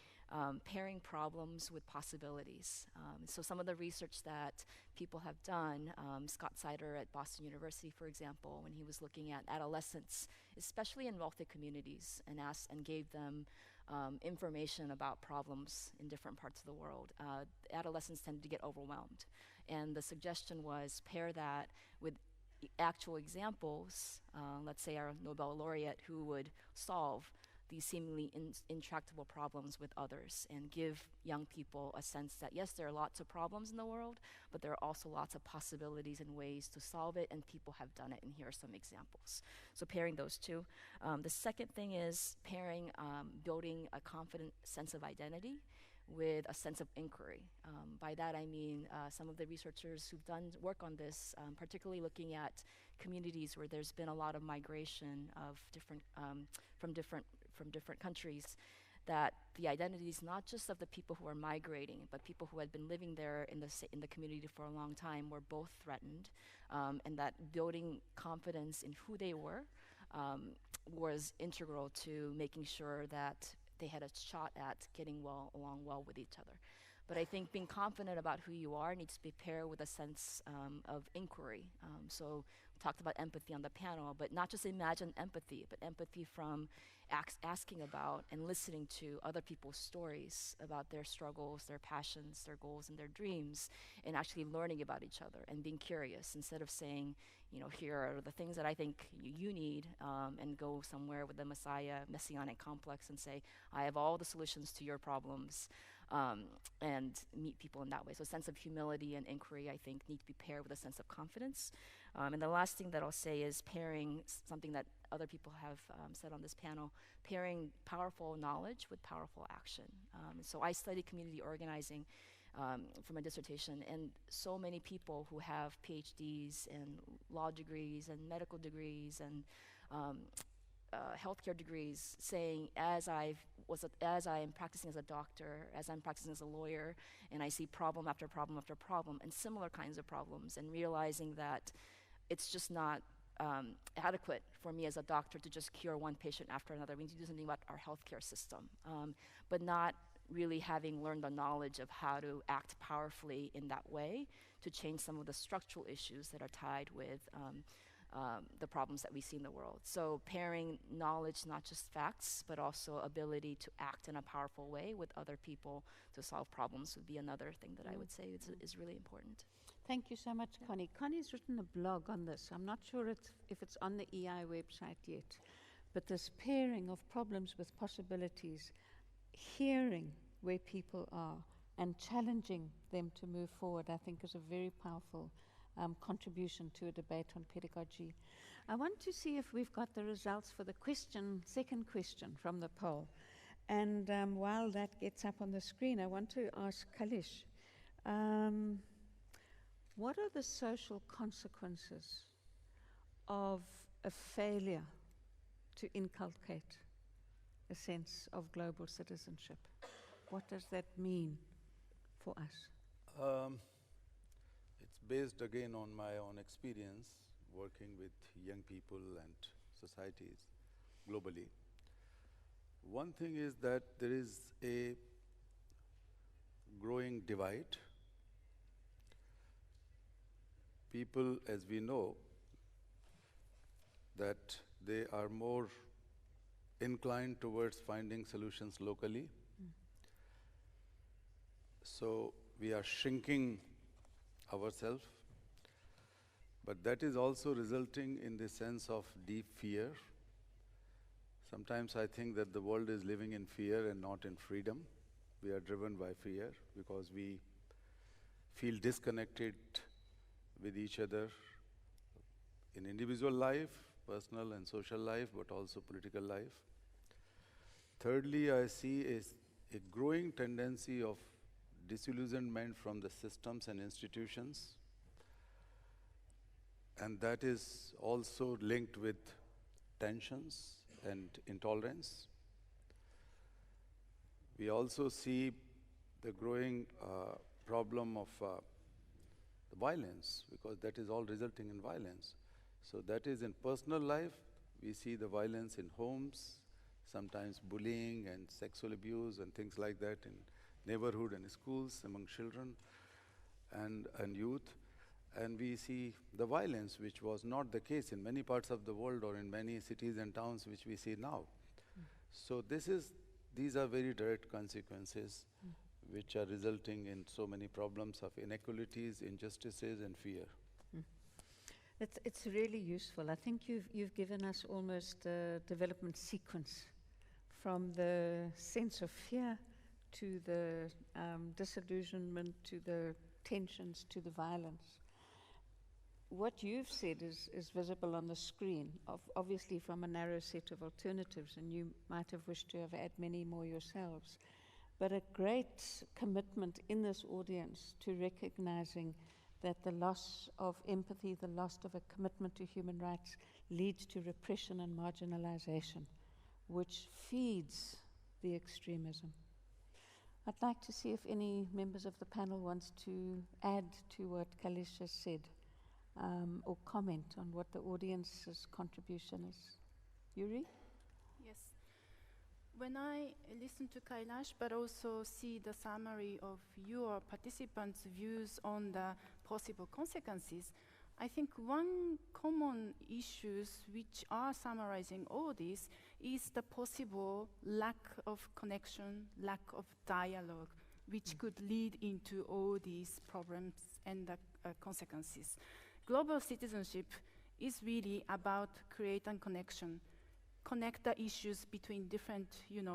pairing problems with possibilities. So some of the research that people have done, Scott Sider at Boston University, for example, when he was looking at adolescents, especially in wealthy communities, and gave them information about problems in different parts of the world, adolescents tend to get overwhelmed. And the suggestion was pair that with actual examples, let's say our Nobel laureate who would solve these seemingly intractable problems with others, and give young people a sense that yes, there are lots of problems in the world, but there are also lots of possibilities and ways to solve it, and people have done it, and here are some examples. So pairing those two. The second thing is pairing, building a confident sense of identity with a sense of inquiry. By that I mean some of the researchers who've done work on this, particularly looking at communities where there's been a lot of migration of from different countries, that the identities not just of the people who are migrating, but people who had been living there in the community for a long time were both threatened, and that building confidence in who they were was integral to making sure that they had a shot at getting along well with each other. But I think being confident about who you are needs to be paired with a sense of inquiry. So we talked about empathy on the panel, but not just imagined empathy, but empathy from asking about and listening to other people's stories about their struggles, their passions, their goals, and their dreams, and actually learning about each other and being curious instead of saying, you know, here are the things that I think you need, and go somewhere with the messianic complex and say, I have all the solutions to your problems, and meet people in that way. So a sense of humility and inquiry, I think, need to be paired with a sense of confidence. And the last thing that I'll say is pairing something that other people have said on this panel, pairing powerful knowledge with powerful action. So I study community organizing for my dissertation, and so many people who have PhDs and law degrees and medical degrees and healthcare degrees saying, as I've as I am practicing as a doctor, as I'm practicing as a lawyer, and I see problem after problem after problem, and similar kinds of problems, and realizing that it's just not adequate for me as a doctor to just cure one patient after another. We need to do something about our healthcare system, but not really having learned the knowledge of how to act powerfully in that way to change some of the structural issues that are tied with the problems that we see in the world. So pairing knowledge, not just facts, but also ability to act in a powerful way with other people to solve problems would be another thing that I would say is really important. Thank you so much, Connie. Connie's written a blog on this. I'm not sure if it's on the EI website yet, but this pairing of problems with possibilities, hearing where people are and challenging them to move forward, I think is a very powerful contribution to a debate on pedagogy. I want to see if we've got the results for the second question from the poll. And while that gets up on the screen, I want to ask Kailash, what are the social consequences of a failure to inculcate a sense of global citizenship? What does that mean for us? It's based again on my own experience working with young people and societies globally. One thing is that there is a growing divide. People, as we know, that they are more inclined towards finding solutions locally. So we are shrinking ourselves, but that is also resulting in the sense of deep fear. Sometimes I think that the world is living in fear and not in freedom. We are driven by fear because we feel disconnected with each other in individual life, personal and social life, but also political life. Thirdly, I see a growing tendency of disillusionment from the systems and institutions, and that is also linked with tensions and intolerance. We also see the growing problem of the violence, because that is all resulting in violence. So that is in personal life. We see the violence in homes, sometimes bullying and sexual abuse and things like that in neighborhood and schools among children and youth. And we see the violence, which was not the case in many parts of the world or in many cities and towns, which we see now. So these are very direct consequences which are resulting in so many problems of inequalities, injustices, and fear. It's really useful. I think you've given us almost a development sequence from the sense of fear to the disillusionment, to the tensions, to the violence. What you've said is visible on the screen, obviously from a narrow set of alternatives, and you might have wished to have had many more yourselves, but a great commitment in this audience to recognizing that the loss of empathy, the loss of a commitment to human rights leads to repression and marginalization, which feeds the extremism. I'd like to see if any members of the panel wants to add to what Kailash has said, or comment on what the audience's contribution is. Yuri? Yes. When I listen to Kailash, but also see the summary of your participants' views on the possible consequences, I think one common issues which are summarizing all this is the possible lack of connection, lack of dialogue, which could lead into all these problems and the consequences. Global citizenship is really about creating connection, connect the issues between different,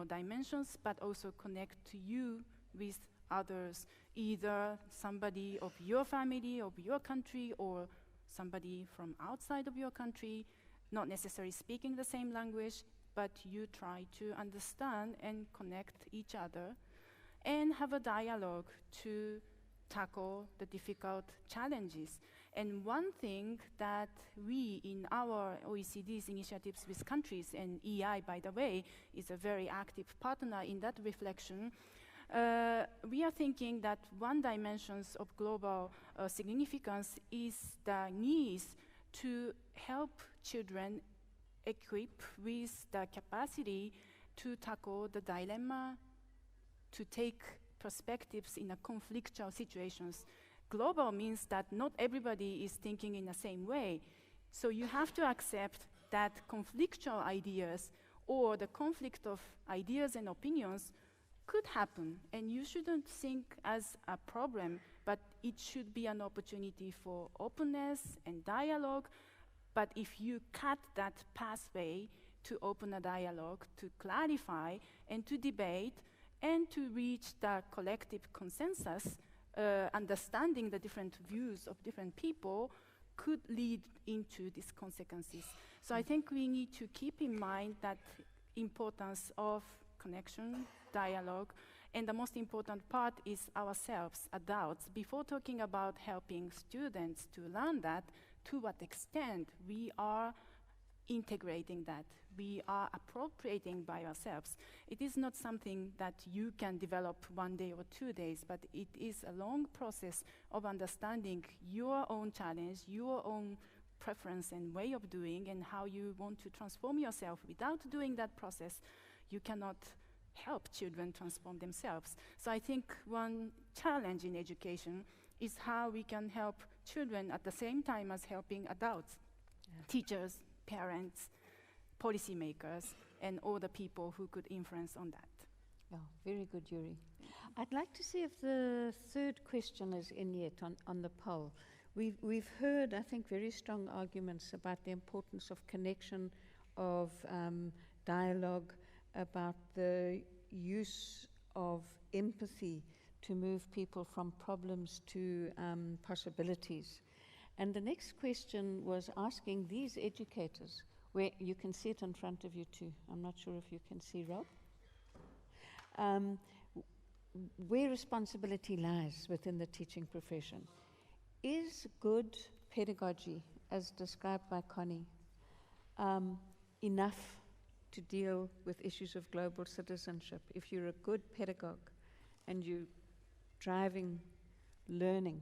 dimensions, but also connect you with others, either somebody of your family, of your country, or somebody from outside of your country, not necessarily speaking the same language, but you try to understand and connect each other and have a dialogue to tackle the difficult challenges. And one thing that we, in our OECD's initiatives with countries, and EI, by the way, is a very active partner in that reflection, we are thinking that one dimension of global significance is the need to help children equip with the capacity to tackle the dilemma, to take perspectives in a conflictual situations. Global means that not everybody is thinking in the same way. So you have to accept that conflictual ideas or the conflict of ideas and opinions could happen, and you shouldn't think as a problem, but it should be an opportunity for openness and dialogue. But if you cut that pathway to open a dialogue, to clarify and to debate and to reach the collective consensus, understanding the different views of different people could lead into these consequences. So I think we need to keep in mind that importance of connection, dialogue, and the most important part is ourselves, adults. Before talking about helping students to learn that, to what extent we are integrating that, we are appropriating by ourselves. It is not something that you can develop 1 day or 2 days, but it is a long process of understanding your own challenge, your own preference and way of doing, and how you want to transform yourself. Without doing that process, you cannot help children transform themselves. So I think one challenge in education is how we can help children at the same time as helping adults, teachers, parents, policymakers, and all the people who could influence on that. Yeah, very good, Yuri. I'd like to see if the third question is in yet on the poll. We've heard, I think, very strong arguments about the importance of connection, of dialogue, about the use of empathy to move people from problems to possibilities. And the next question was asking these educators, where you can see it in front of you too. I'm not sure if you can see, Rob. Where responsibility lies within the teaching profession. Is good pedagogy, as described by Connie, enough to deal with issues of global citizenship? If you're a good pedagogue and you're driving learning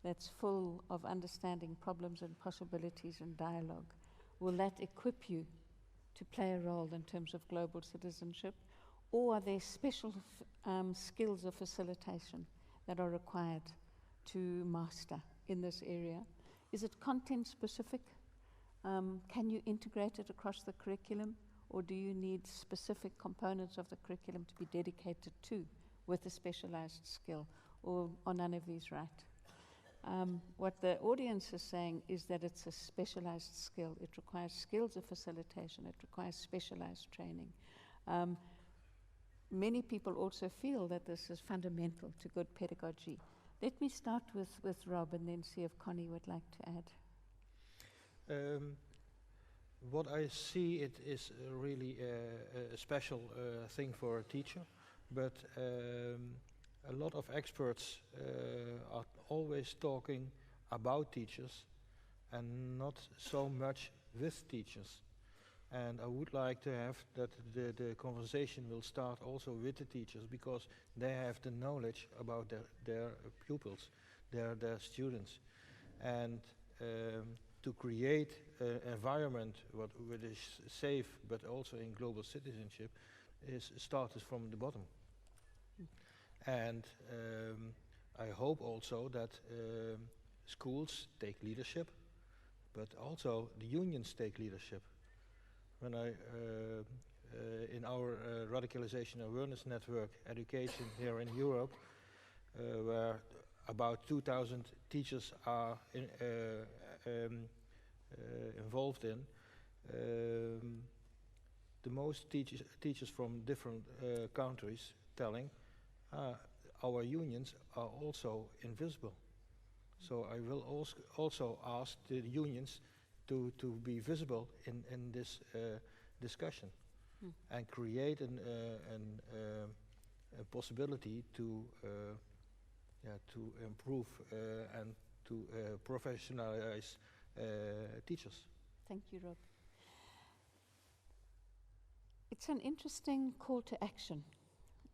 that's full of understanding problems and possibilities and dialogue, will that equip you to play a role in terms of global citizenship? Or are there special skills of facilitation that are required to master in this area? Is it content specific? Can you integrate it across the curriculum? Or do you need specific components of the curriculum to be dedicated to with a specialized skill? Or are none of these right? What the audience is saying is that it's a specialized skill. It requires skills of facilitation. It requires specialized training. Many people also feel that this is fundamental to good pedagogy. Let me start with Rob and then see if Connie would like to add. What I see, it is really a special thing for a teacher, but a lot of experts are always talking about teachers and not so much with teachers. And I would like to have that the conversation will start also with the teachers, because they have the knowledge about their pupils, their students. And to create an environment which is safe, but also in global citizenship, is started from the bottom. And I hope also that schools take leadership, but also the unions take leadership. When I, in our radicalization awareness network, education here in Europe, where about 2,000 teachers are involved in, the most teachers from different countries telling, our unions are also invisible. So I will also ask the unions to be visible in this discussion and create a possibility to improve and to professionalize teachers. Thank you, Rob. It's an interesting call to action,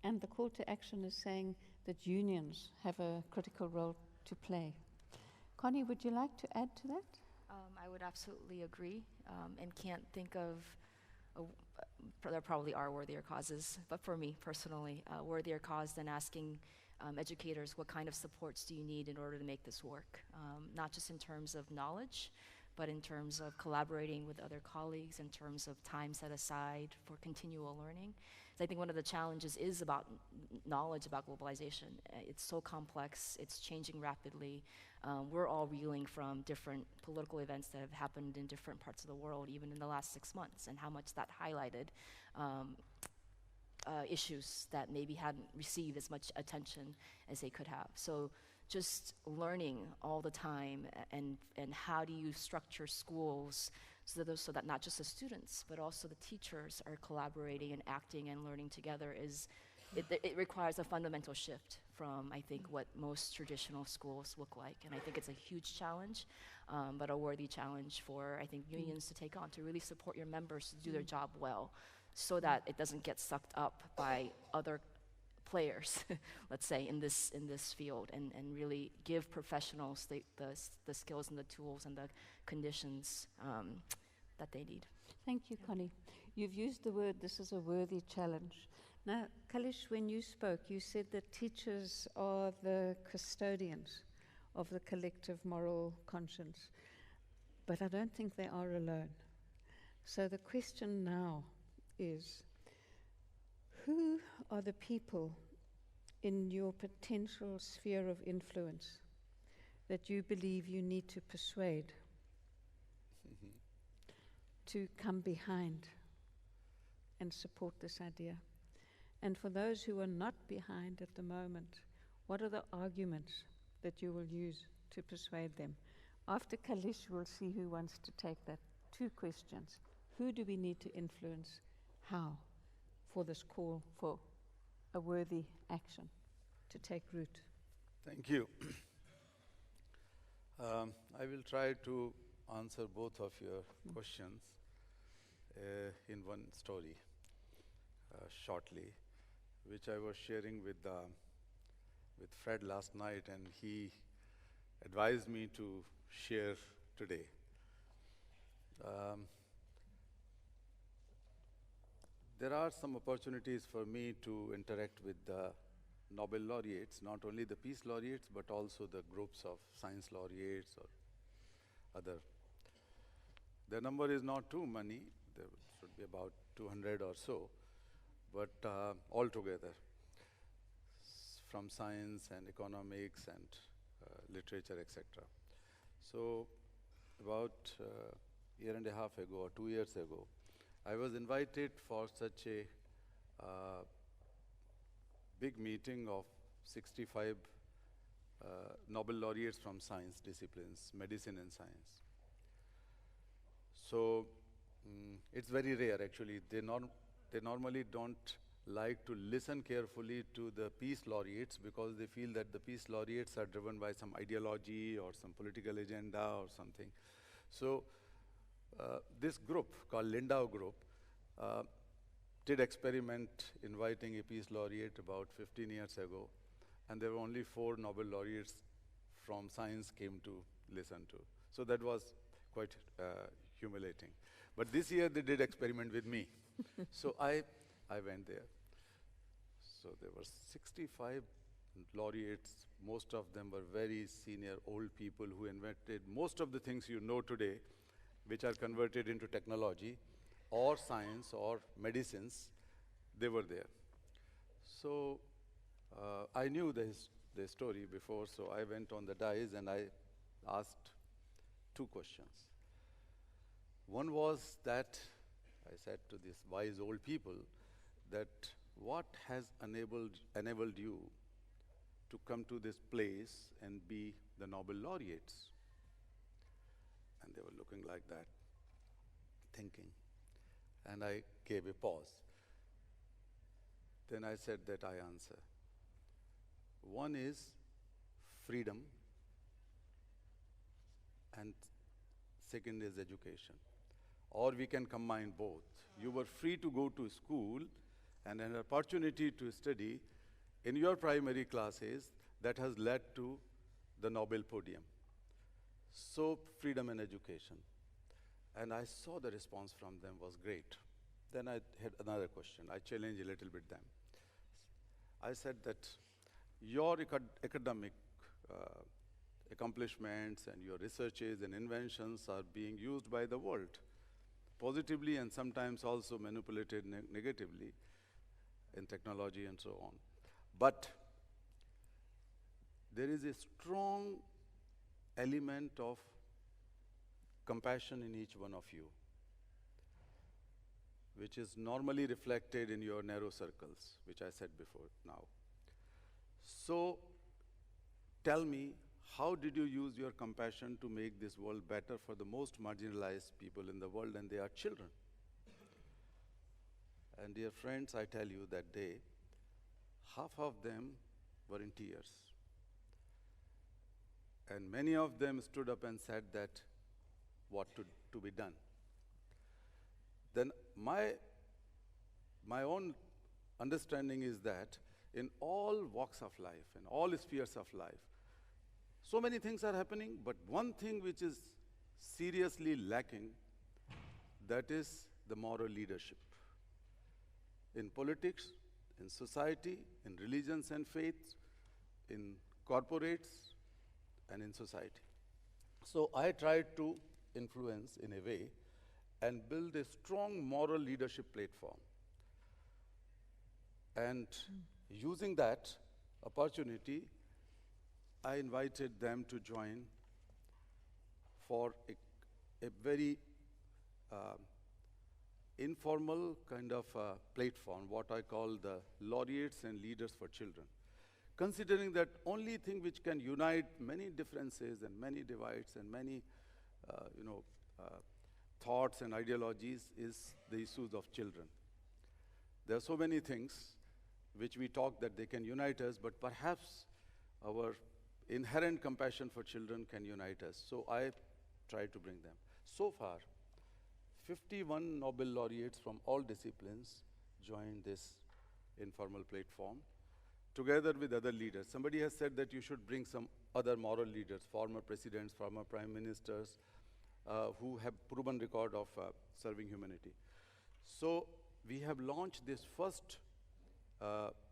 and the call to action is saying that unions have a critical role to play. Connie, would you like to add to that? I would absolutely agree, and can't think of, there probably are worthier causes, but for me personally, worthier cause than asking educators what kind of supports do you need in order to make this work, not just in terms of knowledge, but in terms of collaborating with other colleagues, in terms of time set aside for continual learning. So I think one of the challenges is about knowledge about globalization. It's so complex, it's changing rapidly. We're all reeling from different political events that have happened in different parts of the world, even in the last 6 months, and how much that highlighted issues that maybe hadn't received as much attention as they could have. So just learning all the time, and how do you structure schools so that not just the students, but also the teachers are collaborating and acting and learning together it requires a fundamental shift from, I think, what most traditional schools look like. And I think it's a huge challenge, but a worthy challenge for, I think, unions to take on, to really support your members to do their job well, so that it doesn't get sucked up by other players, let's say, in this field, and really give professionals the skills and the tools and the conditions that they need. Thank you, Connie. You've used the word, this is a worthy challenge. Now, Kailash, when you spoke, you said that teachers are the custodians of the collective moral conscience, but I don't think they are alone. So the question now is, who are the people in your potential sphere of influence that you believe you need to persuade to come behind and support this idea? And for those who are not behind at the moment, what are the arguments that you will use to persuade them? After Kailash, we'll see who wants to take that. 2 questions. Who do we need to influence? How? For this call for a worthy action to take root. Thank you. I will try to answer both of your questions in one story shortly, which I was sharing with Fred last night, and he advised me to share today. There are some opportunities for me to interact with the Nobel laureates, not only the peace laureates, but also the groups of science laureates or other. The number is not too many. There should be about 200 or so, but all together, from science and economics and literature, etc. So about a year and a half ago or 2 years ago, I was invited for such a big meeting of 65 Nobel laureates from science disciplines, medicine and science. So it's very rare, actually. They normally don't like to listen carefully to the peace laureates, because they feel that the peace laureates are driven by some ideology or some political agenda or something. So this group called Lindau Group did experiment inviting a peace laureate about 15 years ago, and there were only 4 Nobel laureates from science came to listen to. So that was quite humiliating. But this year they did experiment with me. So I went there. So there were 65 laureates. Most of them were very senior old people who invented most of the things you know today, which are converted into technology or science or medicines. They were there. So I knew the story before, so I went on the dais and I asked 2 questions. One was that I said to these wise old people that what has enabled you to come to this place and be the Nobel laureates? And they were looking like that, thinking. And I gave a pause. Then I said that I answer. One is freedom, and second is education. Or we can combine both. You were free to go to school and an opportunity to study in your primary classes that has led to the Nobel podium. So freedom and education. And I saw the response from them was great. Then I had another question. I challenged a little bit them. I said that your academic accomplishments and your researches and inventions are being used by the world positively and sometimes also manipulated negatively in technology and so on. But there is a strong element of compassion in each one of you, which is normally reflected in your narrow circles, which I said before now. So tell me, how did you use your compassion to make this world better for the most marginalized people in the world, and they are children? And dear friends, I tell you that day, half of them were in tears. And many of them stood up and said that what to be done. Then my own understanding is that in all walks of life, in all spheres of life, so many things are happening, but one thing which is seriously lacking, that is the moral leadership. In politics, in society, in religions and faiths, in corporates, and in society. So I tried to influence in a way and build a strong moral leadership platform. And using that opportunity, I invited them to join for a very informal kind of platform, what I call the Laureates and Leaders for Children. Considering that only thing which can unite many differences and many divides and many thoughts and ideologies is the issues of children. There are so many things which we talk that they can unite us, but perhaps our inherent compassion for children can unite us. So I try to bring them. So far, 51 Nobel laureates from all disciplines joined this informal platform, together with other leaders. Somebody has said that you should bring some other moral leaders, former presidents, former prime ministers, who have proven record of serving humanity. So we have launched this first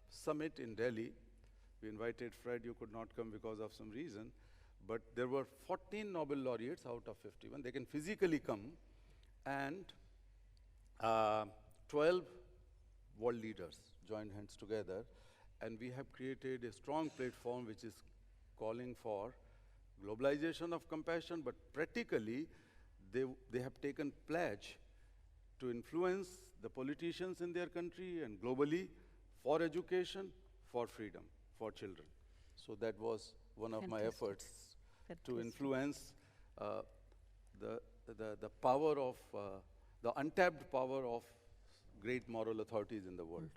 summit in Delhi. We invited Fred, you could not come because of some reason, but there were 14 Nobel laureates out of 51. They can physically come, and 12 world leaders joined hands together, and we have created a strong platform which is calling for globalization of compassion, but practically they have taken pledge to influence the politicians in their country and globally for education, for freedom, for children. So that was one of my efforts to influence the power of, the untapped power of great moral authorities in the world.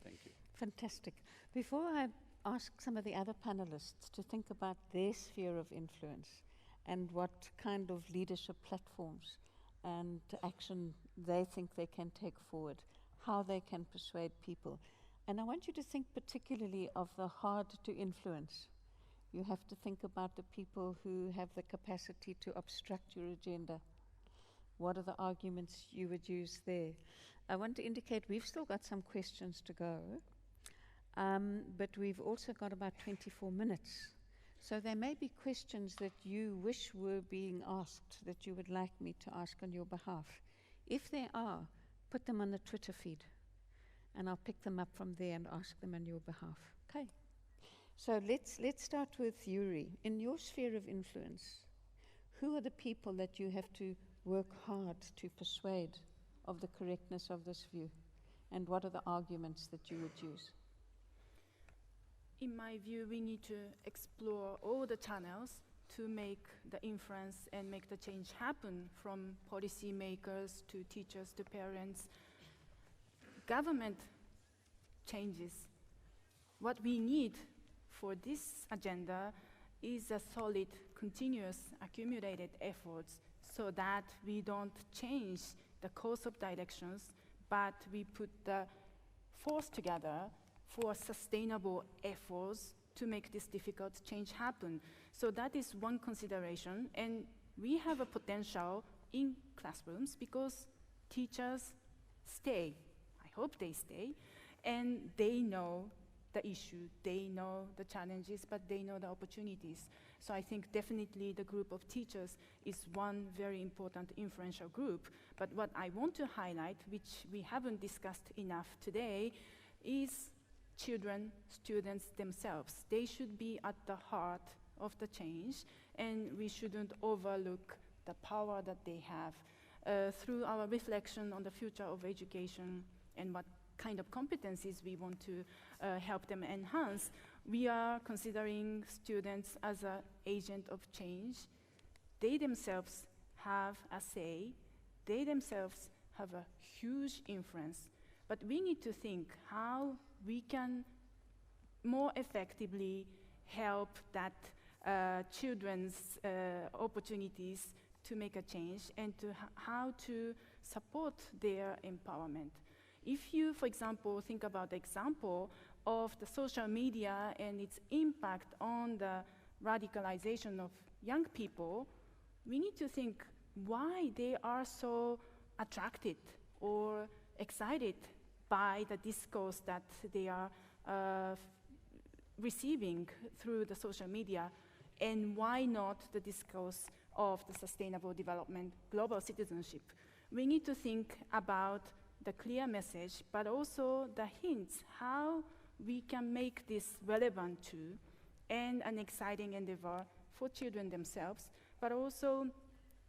Thank you. Fantastic. Before I ask some of the other panelists to think about their sphere of influence and what kind of leadership platforms and action they think they can take forward, how they can persuade people. And I want you to think particularly of the hard to influence. You have to think about the people who have the capacity to obstruct your agenda. What are the arguments you would use there? I want to indicate we've still got some questions to go, but we've also got about 24 minutes. So there may be questions that you wish were being asked that you would like me to ask on your behalf. If there are, put them on the Twitter feed, and I'll pick them up from there and ask them on your behalf. Okay. So let's start with Yuri. In your sphere of influence, who are the people that you have to work hard to persuade of the correctness of this view? And what are the arguments that you would use? In my view, we need to explore all the channels to make the influence and make the change happen, from policymakers to teachers to parents. Government changes. What we need for this agenda is a solid, continuous, accumulated efforts so that we don't change the course of directions, but we put the force together for sustainable efforts to make this difficult change happen. So that is one consideration, and we have a potential in classrooms because teachers stay, I hope they stay, and they know the issue, they know the challenges, but they know the opportunities. So I think definitely the group of teachers is one very important influential group. But what I want to highlight, which we haven't discussed enough today, is children, students themselves. They should be at the heart of the change, and we shouldn't overlook the power that they have. Through our reflection on the future of education and what kind of competencies we want to help them enhance, we are considering students as an agent of change. They themselves have a say. They themselves have a huge influence. But we need to think how we can more effectively help that children's opportunities to make a change and to how to support their empowerment. If you, for example, think about the example of the social media and its impact on the radicalization of young people, we need to think why they are so attracted or excited by the discourse that they are receiving through the social media, and why not the discourse of the sustainable development, global citizenship. We need to think about the clear message, but also the hints, how we can make this relevant to and an exciting endeavor for children themselves, but also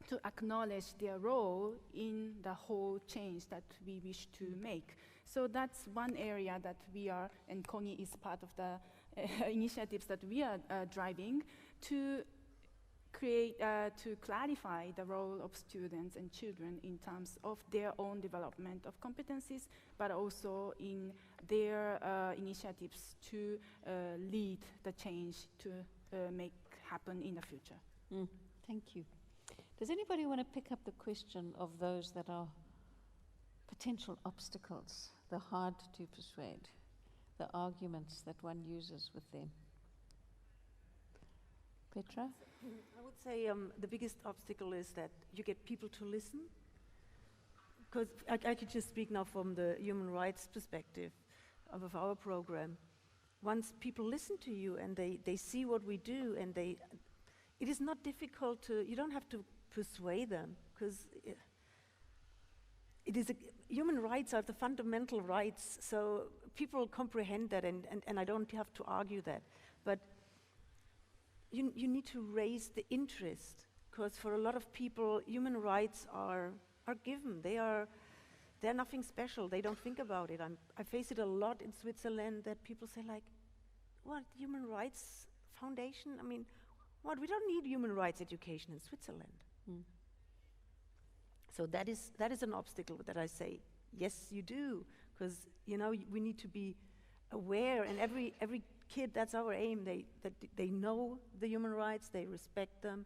to acknowledge their role in the whole change that we wish to make. So that's one area that we are, and Connie is part of the initiatives that we are driving to create, to clarify the role of students and children in terms of their own development of competencies, but also in their initiatives to lead the change to make happen in the future. Thank you. Does anybody want to pick up the question of those that are potential obstacles, the hard to persuade, the arguments that one uses with them? Petra? I would say the biggest obstacle is that you get people to listen. Because I could just speak now from the human rights perspective of our program. Once people listen to you and they see what we do, and it is not difficult to, you don't have to persuade them, because human rights are the fundamental rights, so people comprehend that, and I don't have to argue that. But you need to raise the interest, because for a lot of people, human rights are given. They're nothing special. They don't think about it. I face it a lot in Switzerland, that people say like, what, Human Rights Foundation? I mean, what, we don't need human rights education in Switzerland. So that is an obstacle that I say, yes, you do, because we need to be aware, and every kid, that's our aim, that they know the human rights, they respect them,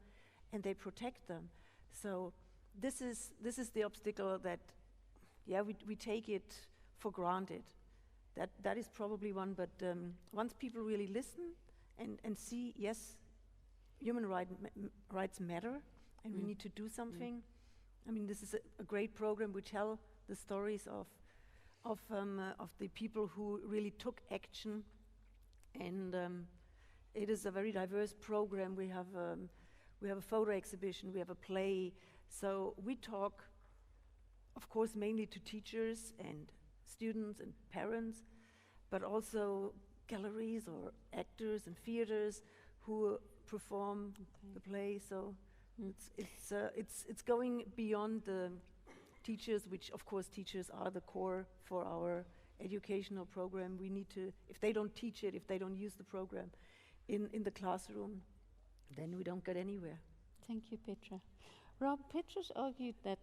and they protect them. So this is the obstacle that, we take it for granted. That is probably one, but once people really listen and see, yes, human rights matter, and we need to do something. I mean, this is a great program. We tell the stories of the people who really took action, and it is a very diverse program. We have a photo exhibition, we have a play. So we talk, of course, mainly to teachers and students and parents, but also galleries or actors and theaters who perform the play. So it's going beyond the teachers, which of course teachers are the core for our educational program. We need to, if they don't teach it, if they don't use the program in the classroom, then we don't get anywhere. Thank you, Petra. Rob, Petra's argued that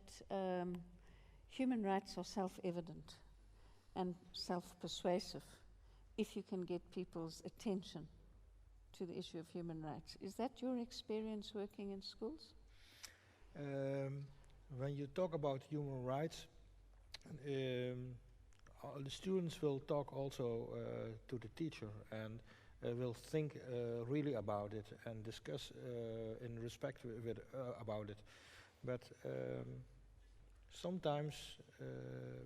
human rights are self-evident and self-persuasive if you can get people's attention to the issue of human rights. Is that your experience working in schools? When you talk about human rights, all the students will talk also to the teacher and will think really about it and discuss in respect about it. But sometimes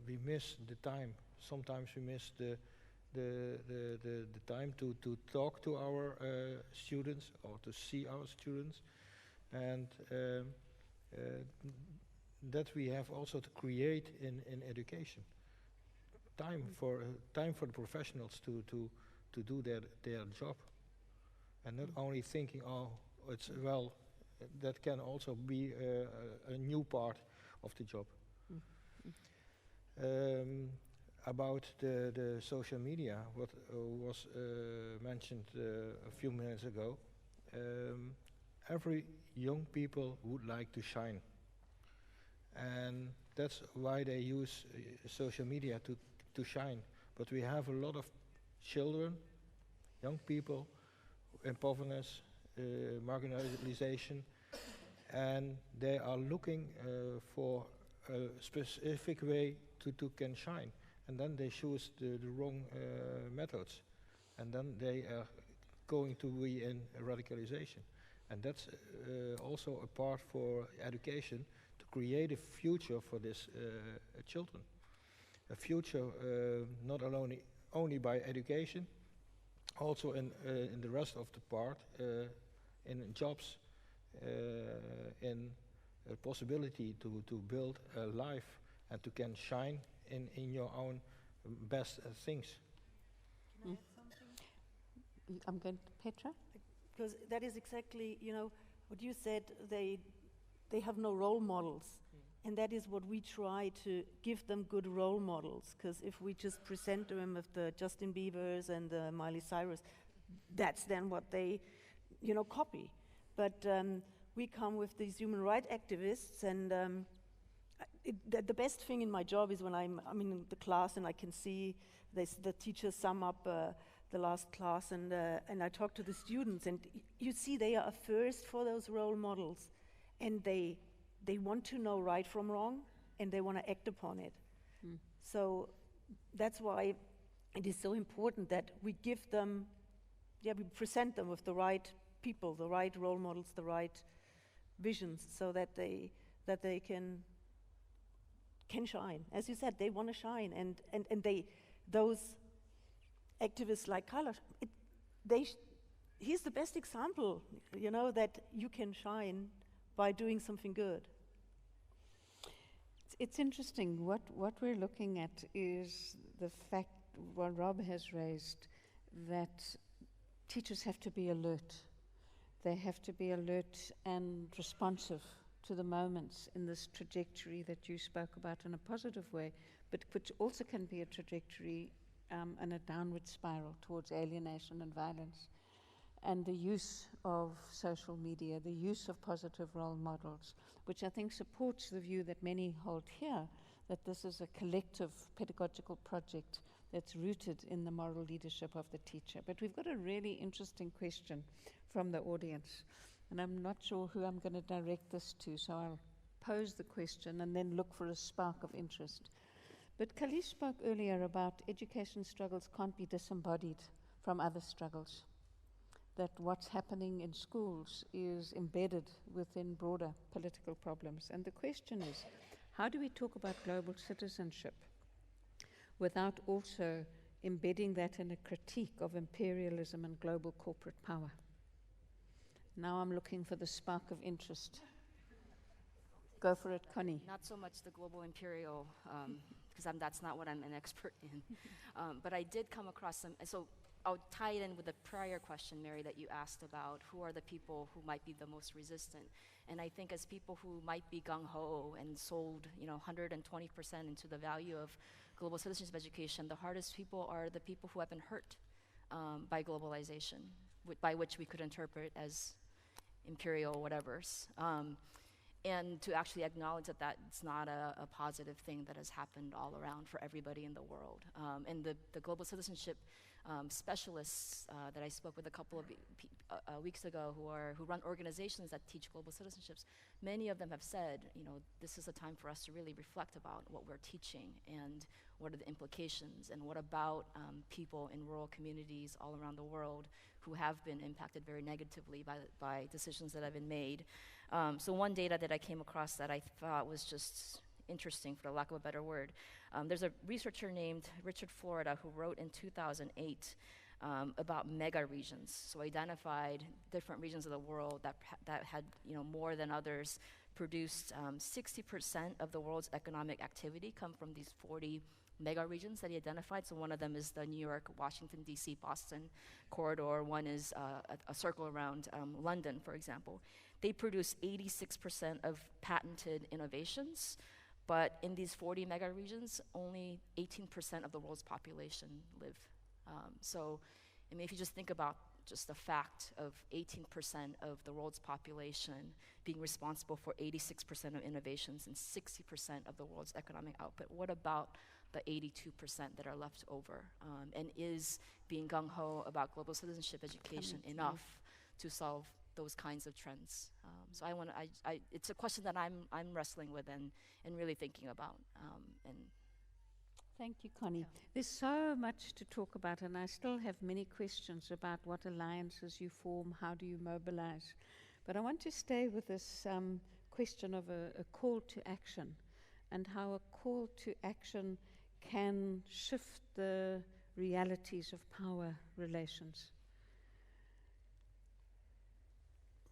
we miss the time. Sometimes we miss the time to talk to our students or to see our students, and that we have also to create in education time for the professionals to do their job, and not only thinking, oh, it's well, that can also be a new part of the job. About the social media, what was mentioned a few minutes ago, every young people would like to shine, and that's why they use social media to shine. But we have a lot of children, young people, in poverty, marginalization, and they are looking for a specific way to can shine, and then they choose the wrong methods, and then they are going to be in radicalization. And that's also a part for education, to create a future for these children. A future not only by education, also in the rest of the part, in jobs, in a possibility to build a life and to can shine in your own best things. Can I add something? I'm going to Petra. Because that is exactly, what you said, they have no role models. And that is what we try to give them, good role models. Because if we just present them with the Justin Biebers and the Miley Cyrus, that's then what they, copy. But we come with these human rights activists, and the best thing in my job is when I'm in the class and I can see the teachers sum up the last class, and I talk to the students, and you see they are first for those role models, and they want to know right from wrong, and they want to act upon it. So that's why it is so important that we give them, we present them with the right people, the right role models, the right visions, so that they can shine. As you said, they want to shine, and those activists like Kailash, he's the best example, that you can shine by doing something good. It's interesting. What we're looking at is the fact, what Rob has raised, that teachers have to be alert. They have to be alert and responsive to the moments in this trajectory that you spoke about in a positive way, but which also can be a trajectory and a downward spiral towards alienation and violence. And the use of social media, the use of positive role models, which I think supports the view that many hold here, that this is a collective pedagogical project that's rooted in the moral leadership of the teacher. But we've got a really interesting question from the audience, and I'm not sure who I'm going to direct this to, so I'll pose the question and then look for a spark of interest. But Kailash spoke earlier about education struggles can't be disembodied from other struggles, that what's happening in schools is embedded within broader political problems. And the question is, how do we talk about global citizenship without also embedding that in a critique of imperialism and global corporate power? Now I'm looking for the spark of interest. Go for it, Connie. Not so much the global imperial, because that's not what I'm an expert in. But I did come across some, so I'll tie it in with the prior question, Mary, that you asked about who are the people who might be the most resistant. And I think as people who might be gung-ho and sold 120% into the value of global citizenship education, the hardest people are the people who have been hurt by globalization, by which we could interpret as imperial whatevers. And to actually acknowledge that that's not a positive thing that has happened all around for everybody in the world. And the global citizenship specialists that I spoke with a couple of weeks ago who run organizations that teach global citizenships, many of them have said, this is a time for us to really reflect about what we're teaching and what are the implications, and what about people in rural communities all around the world who have been impacted very negatively by decisions that have been made. So one data that I came across that I thought was just interesting, for the lack of a better word. There's a researcher named Richard Florida who wrote in 2008 about mega regions. So identified different regions of the world that had more than others, produced 60% of the world's economic activity come from these 40 mega regions that he identified. So one of them is the New York, Washington, D.C., Boston corridor. One is a circle around London, for example. They produce 86% of patented innovations, but in these 40 mega regions, only 18% of the world's population live. So, I mean, if you just think about just the fact of 18% of the world's population being responsible for 86% of innovations and 60% of the world's economic output, what about the 82% that are left over? And is being gung-ho about global citizenship education enough to solve those kinds of trends? So it's a question that I'm wrestling with and really thinking about. Thank you, Connie. There's so much to talk about, and I still have many questions about what alliances you form, how do you mobilize. But I want to stay with this question of a call to action, and how a call to action can shift the realities of power relations.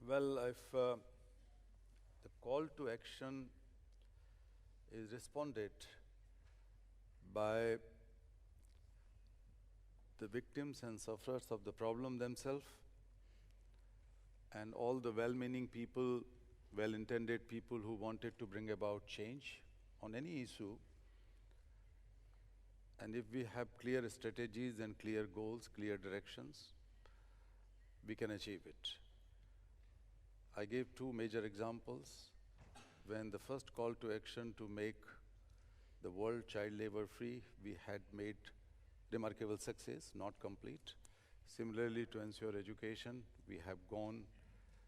Well, if the call to action is responded by the victims and sufferers of the problem themselves, and all the well-meaning people, well-intended people who wanted to bring about change on any issue, and if we have clear strategies and clear goals, clear directions, we can achieve it. I gave two major examples. When the first call to action to make the world child labor free, we had made remarkable success, not complete. Similarly, to ensure education, we have gone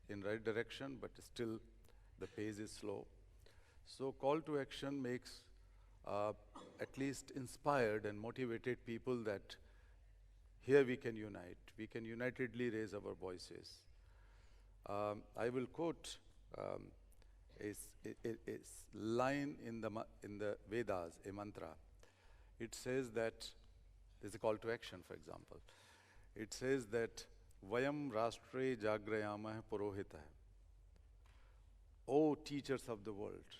in right direction, but still the pace is slow. So call to action makes at least inspired and motivated people that here we can unite. We can unitedly raise our voices. I will quote a line in the Vedas, a mantra. It says that, there's a call to action, for example. It says that, Vayam Rashtre Jagrayamah Purohitah. O teachers of the world,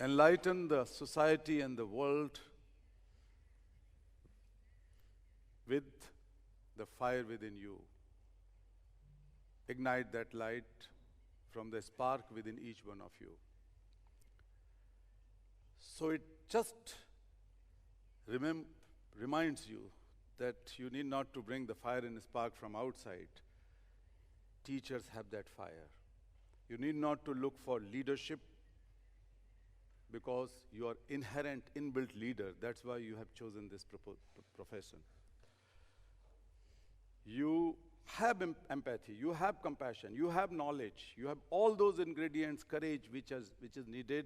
enlighten the society and the world with the fire within you. Ignite that light from the spark within each one of you. So it just reminds you that you need not to bring the fire and spark from outside. Teachers have that fire. You need not to look for leadership because you are inherent, inbuilt leader. That's why you have chosen this profession. You have empathy, you have compassion, you have knowledge, you have all those ingredients, courage, which is needed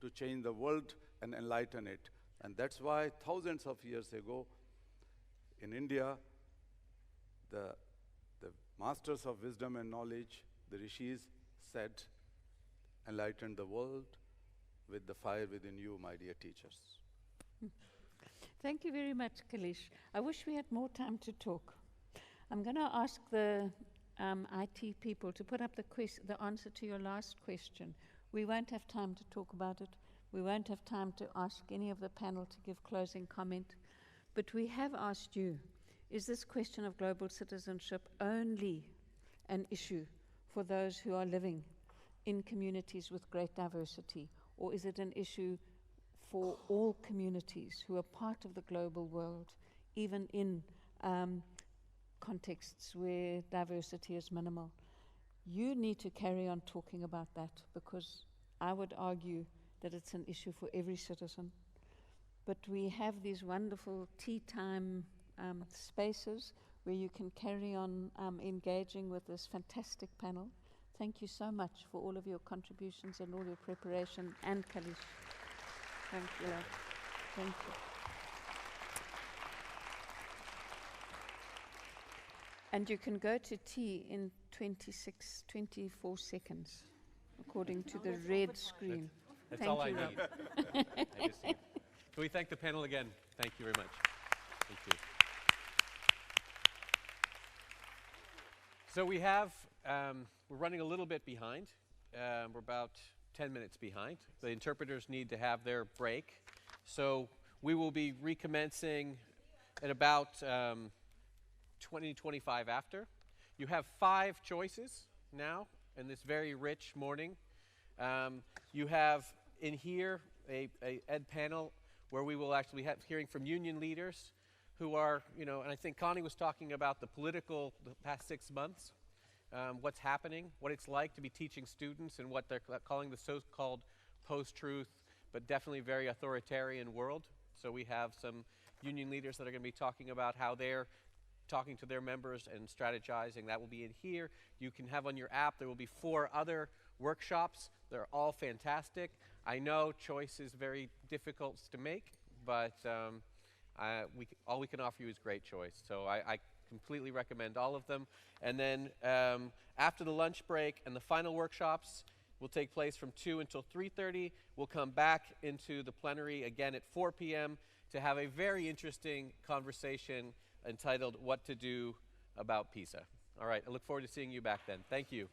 to change the world and enlighten it. And that's why thousands of years ago, in India, the masters of wisdom and knowledge, the rishis, said, enlighten the world with the fire within you, my dear teachers. Thank you very much, Kailash. I wish we had more time to talk. I'm going to ask the IT people to put up the answer to your last question. We won't have time to talk about it. We won't have time to ask any of the panel to give closing comment. But we have asked you, is this question of global citizenship only an issue for those who are living in communities with great diversity? Or is it an issue for all communities who are part of the global world, even in contexts where diversity is minimal? You need to carry on talking about that, because I would argue that it's an issue for every citizen. but we have these wonderful tea time spaces where you can carry on engaging with this fantastic panel. Thank you so much for all of your contributions and all your preparation, and Kailash. Thank you. Thank you. And you can go to tea in 24 seconds, according to the red screen. That's Thank all you, I Rob. need. I just need. So we thank the panel again. Thank you very much. Thank you. So we have, we're running a little bit behind. We're about 10 minutes behind. The interpreters need to have their break. So we will be recommencing at about 20-25 after. You have 5 choices now in this very rich morning. You have in here a ed panel where we will actually have hearing from union leaders who are, and I think Connie was talking about the past 6 months, what's happening, what it's like to be teaching students in what they're calling the so-called post-truth, but definitely very authoritarian world. So we have some union leaders that are going to be talking about how they're talking to their members and strategizing. That will be in here. You can have on your app, there will be 4 other workshops. They're all fantastic. I know choice is very difficult to make, but all we can offer you is great choice. So I completely recommend all of them. And then after the lunch break and the final workshops will take place from 2 until 3:30. We'll come back into the plenary again at 4 p.m. to have a very interesting conversation entitled What to Do About PISA. All right, I look forward to seeing you back then. Thank you.